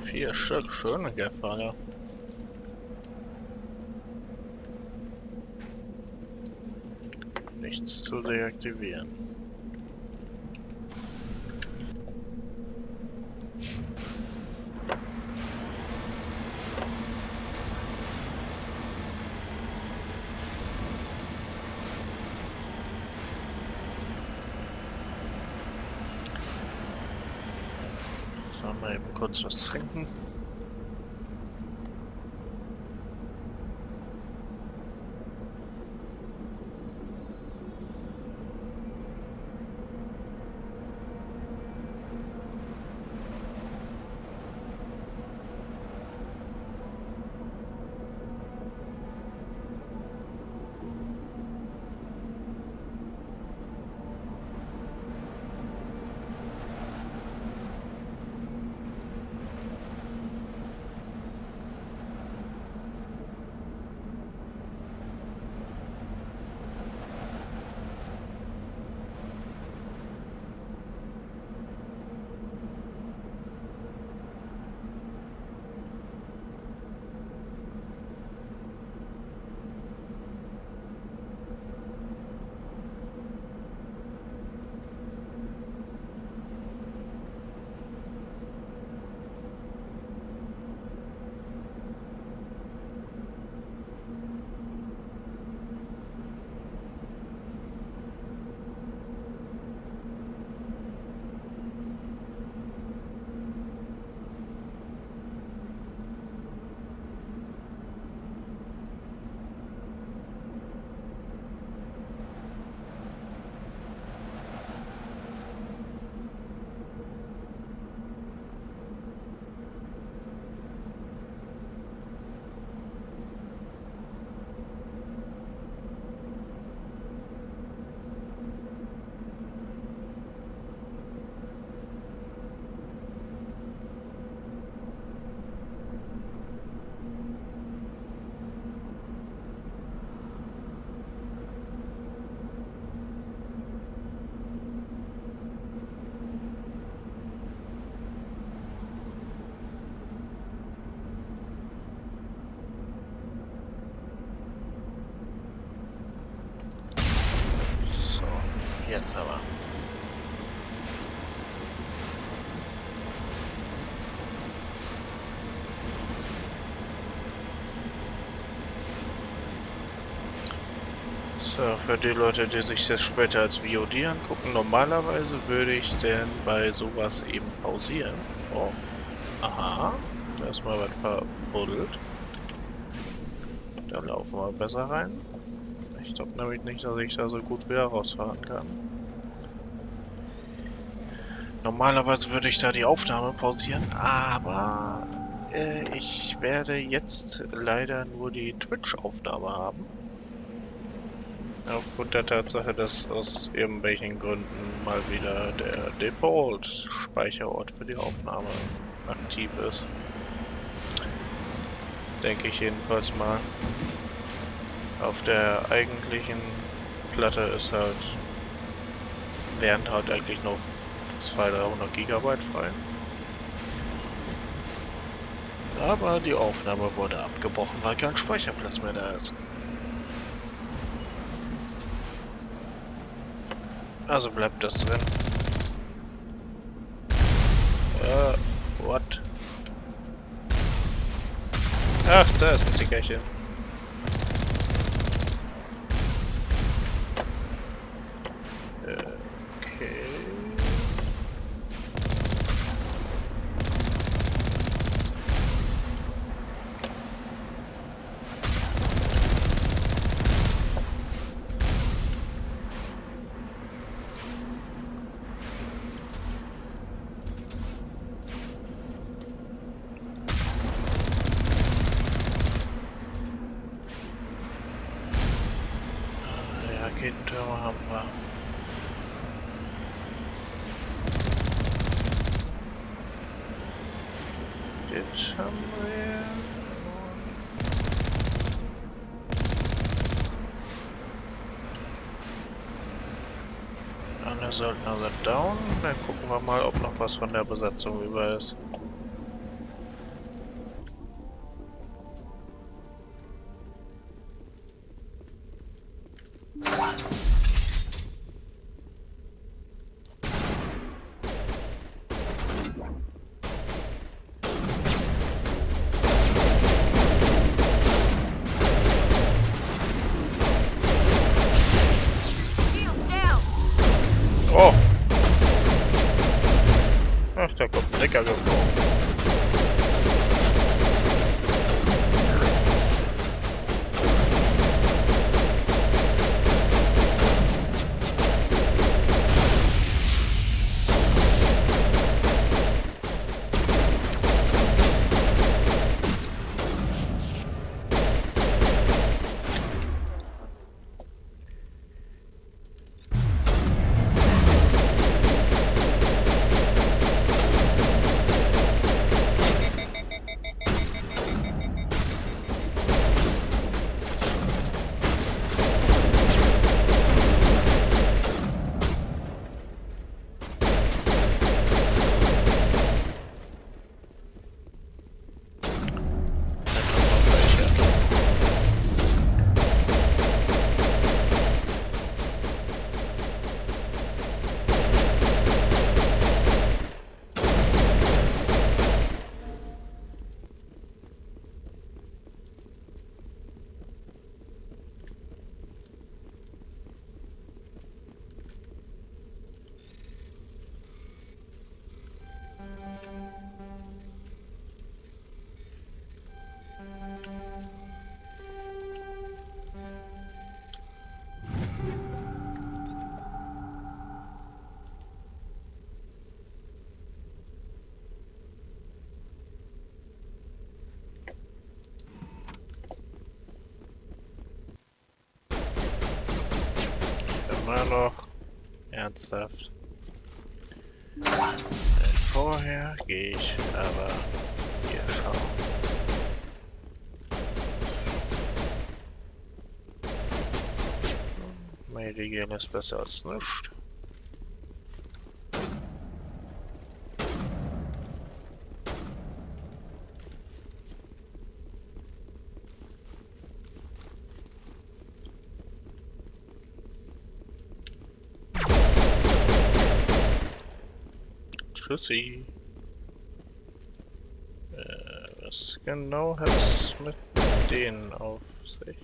Speaker 1: Vier Stück, schöne Gefallen. Nichts zu deaktivieren. Mal eben kurz was trinken. Jetzt aber. So, für die Leute, die sich das später als VOD angucken, normalerweise würde ich denn bei sowas eben pausieren. Oh, aha, da ist mal was verbuddelt. Da laufen wir besser rein. Ich glaube nämlich nicht, dass ich da so gut wieder rausfahren kann. Normalerweise würde ich da die Aufnahme pausieren, aber ich werde jetzt leider nur die Twitch-Aufnahme haben. Aufgrund der Tatsache, dass aus irgendwelchen Gründen mal wieder der Default-Speicherort für die Aufnahme aktiv ist. Denke ich jedenfalls mal. Auf der eigentlichen Platte ist halt, wären halt eigentlich noch 200-300 GB frei. Aber die Aufnahme wurde abgebrochen, weil kein Speicherplatz mehr da ist. Also bleibt das drin. What? Ach, da ist ein Tickerchen. Okay. Raketentürme haben wir. Jetzt haben wir... Alle Söldner sind down. Dann gucken wir mal, ob noch was von der Besatzung über ist. Oh! Ach, da kommt ein Decker geflogen. Immer noch ernsthaft. Vorher gehe ich aber hier schauen. Medien ist besser als nichts. Tschüssi. Was genau hat es mit denen auf sich?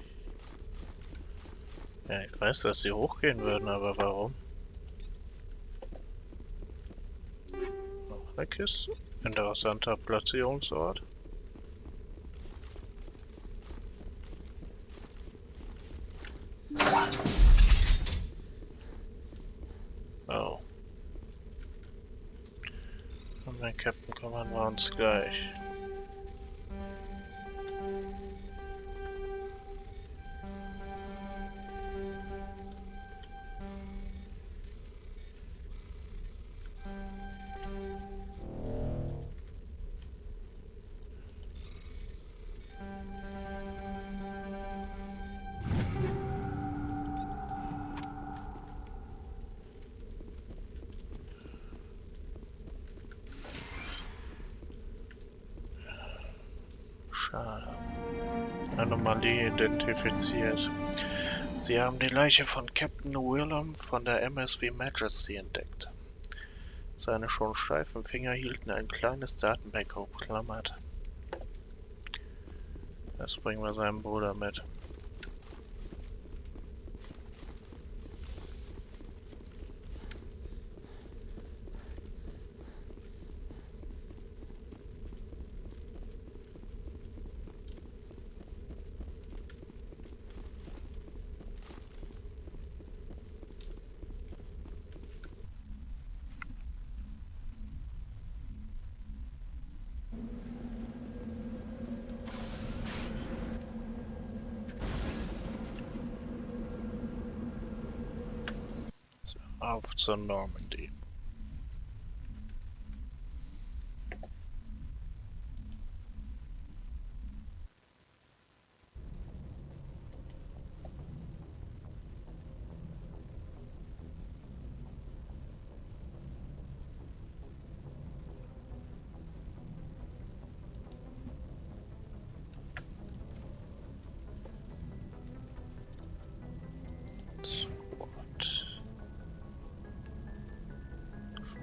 Speaker 1: Ja, ich weiß, dass sie hochgehen würden, aber warum? Noch eine Kiste. Interessanter Platzierungsort. Oh. Und mein Captain Command war uns gleich. Schade. Anomalie identifiziert. Sie haben die Leiche von Captain Willem von der MSV Majesty entdeckt. Seine schon steifen Finger hielten ein kleines Datenbank hochklammert. Das bringen wir seinem Bruder mit. Auf zur Normandy.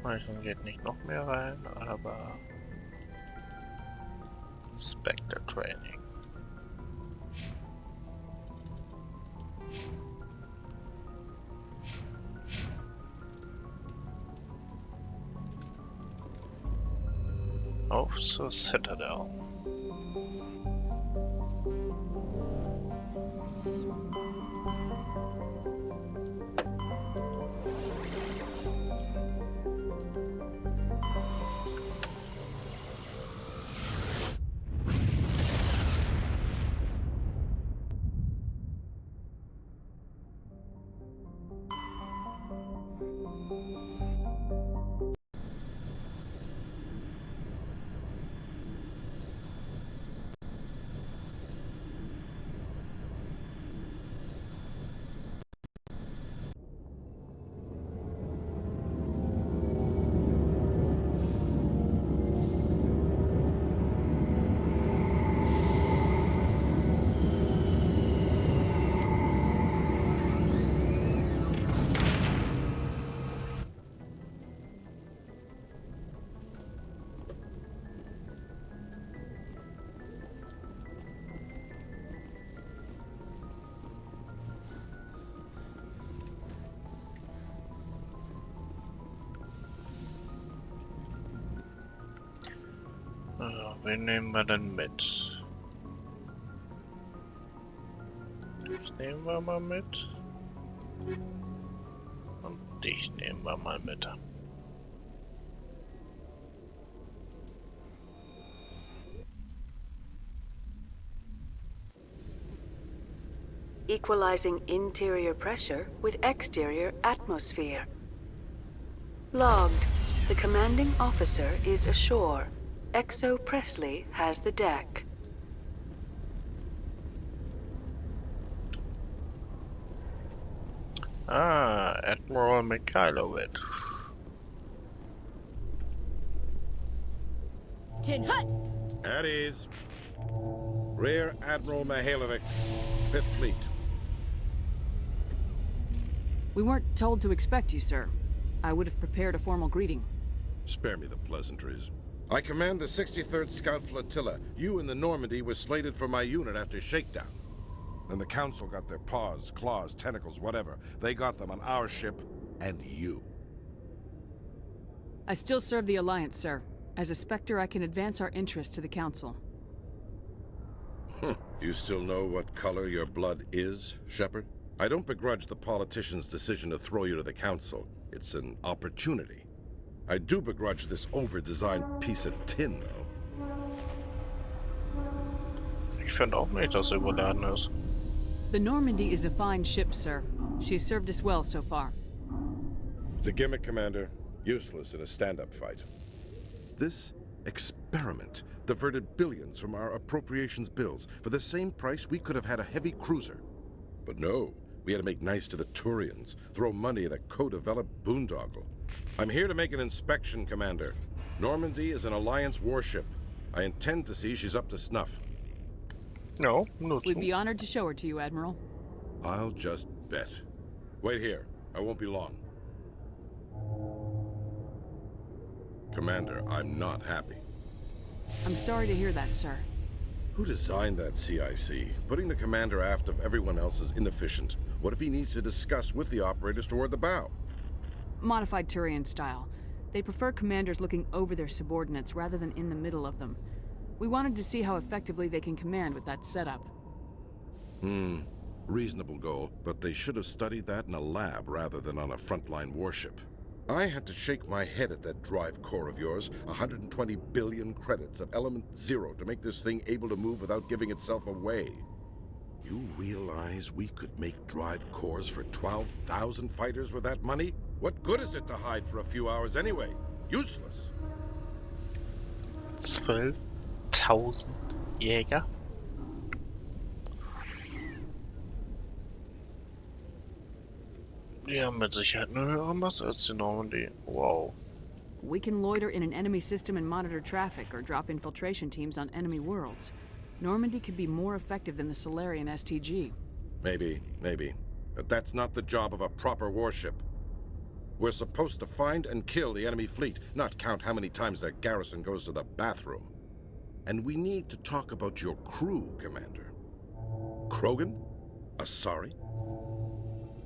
Speaker 1: Speichern geht nicht noch mehr rein, aber Spectre Training. Auf zur Citadel. Wen nehmen wir denn mit? Das nehmen wir mal mit. Und dich nehmen wir mal mit.
Speaker 3: Equalizing interior pressure with exterior atmosphere. Logged. The commanding officer is ashore. Exo Presley has the deck.
Speaker 1: Ah, Admiral Mikhailovich.
Speaker 20: Tin Hut!
Speaker 21: At ease. Rear Admiral Mihailovic, 5th Fleet.
Speaker 10: We weren't told to expect you, sir. I would have prepared a formal greeting.
Speaker 21: Spare me the pleasantries. I command the 63rd Scout Flotilla. You in the Normandy were slated for my unit after shakedown. Then the Council got their paws, claws, tentacles, whatever. They got them on our ship, and you.
Speaker 10: I still serve the Alliance, sir. As a Spectre, I can advance our interests to the Council.
Speaker 21: You still know what color your blood is, Shepard? I don't begrudge the politician's decision to throw you to the Council. It's an opportunity. I do begrudge this over-designed piece of tin, though.
Speaker 1: Ich finde auch nicht, dass er überladen ist.
Speaker 10: The Normandy is a fine ship, sir. She's served us well so far.
Speaker 21: It's a gimmick, Commander. Useless in a stand-up fight. This experiment diverted billions from our appropriations bills. For the same price, we could have had a heavy cruiser. But no, we had to make nice to the Turians, throw money at a co-developed boondoggle. I'm here to make an inspection, Commander. Normandy is an Alliance warship. I intend to see she's up to snuff.
Speaker 1: No,
Speaker 10: We'd be honored to show her to you, Admiral.
Speaker 21: I'll just bet. Wait here. I won't be long. Commander, I'm not happy.
Speaker 10: I'm sorry to hear that, sir.
Speaker 21: Who designed that CIC? Putting the commander aft of everyone else is inefficient. What if he needs to discuss with the operators toward the bow?
Speaker 10: Modified Turian style. They prefer commanders looking over their subordinates rather than in the middle of them. We wanted to see how effectively they can command with that setup.
Speaker 21: Reasonable goal, but they should have studied that in a lab rather than on a frontline warship. I had to shake my head at that drive core of yours. 120 billion credits of element 0 to make this thing able to move without giving itself away. You realize we could make drive cores for 12,000 fighters with that money? What good is it to hide for a few hours anyway? Useless.
Speaker 1: 12.000 Jäger? Die haben mit Sicherheit nur irgendwas als die Normandy. Wow.
Speaker 10: We can loiter in an enemy system and monitor traffic, or drop infiltration teams on enemy worlds. Normandy could be more effective than the Solarian STG.
Speaker 21: Maybe. But that's not the job of a proper warship. We're supposed to find and kill the enemy fleet, not count how many times their garrison goes to the bathroom. And we need to talk about your crew, Commander. Krogan? Asari?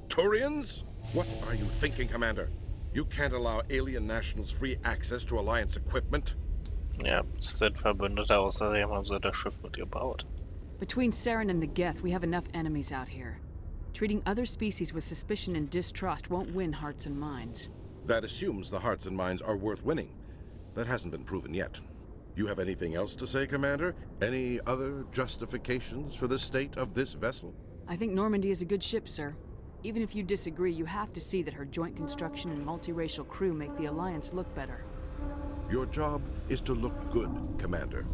Speaker 21: Turians? What are you thinking, Commander? You can't allow alien nationals free access to Alliance equipment?
Speaker 1: Ja, es sind Verbündete, außerdem haben sie das Schiff mit gebaut.
Speaker 10: Between Saren and the Geth, we have enough enemies out here. Treating other species with suspicion and distrust won't win hearts and minds.
Speaker 21: That assumes the hearts and minds are worth winning. That hasn't been proven yet. You have anything else to say, Commander? Any other justifications for the state of this vessel?
Speaker 10: I think Normandy is a good ship, sir. Even if you disagree, you have to see that her joint construction and multiracial crew make the Alliance look better.
Speaker 21: Your job is to look good, Commander.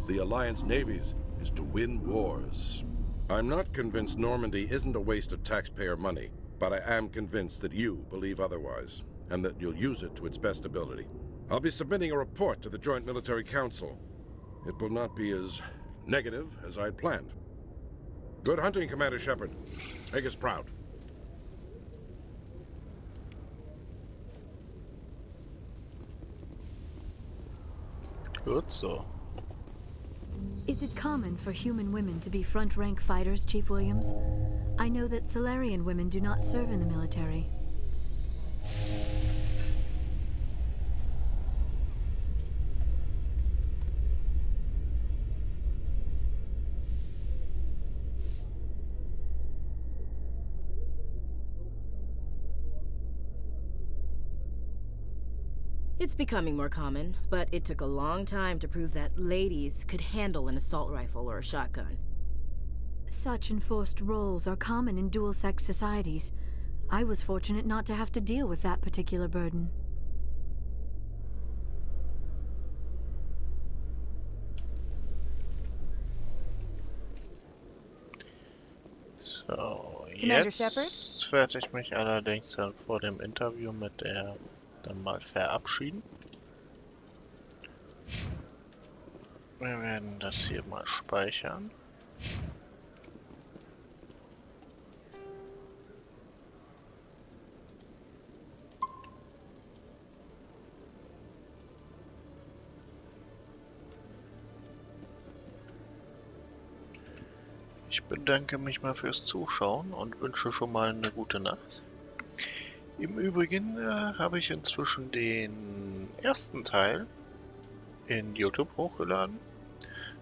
Speaker 21: The Alliance navies is to win wars. I'm not convinced Normandy isn't a waste of taxpayer money, but I am convinced that you believe otherwise, and that you'll use it to its best ability. I'll be submitting a report to the Joint Military Council. It will not be as negative as I'd planned. Good hunting, Commander Shepard. Make us proud.
Speaker 1: Good so.
Speaker 9: Is it common for human women to be front-rank fighters, Chief Williams? I know that Solarian women do not serve in the military.
Speaker 12: It's becoming more common, but it took a long time to prove that ladies could handle an assault rifle or a shotgun.
Speaker 9: Such enforced roles are common in dual-sex societies. I was fortunate not to have to deal with that particular burden.
Speaker 1: So,
Speaker 12: Commander
Speaker 1: jetzt werde ich mich allerdings dann vor dem Interview mit der dann mal verabschieden. Wir werden das hier mal speichern. Ich bedanke mich mal fürs Zuschauen und wünsche schon mal eine gute Nacht. Im Übrigen habe ich inzwischen den ersten Teil in YouTube hochgeladen.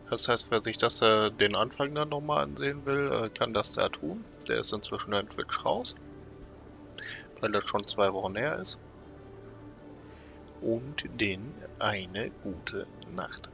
Speaker 1: Das heißt, wer sich den Anfang dann nochmal ansehen will, kann das da tun. Der ist inzwischen in Twitch raus, weil das schon 2 Wochen her ist. Und den eine gute Nacht.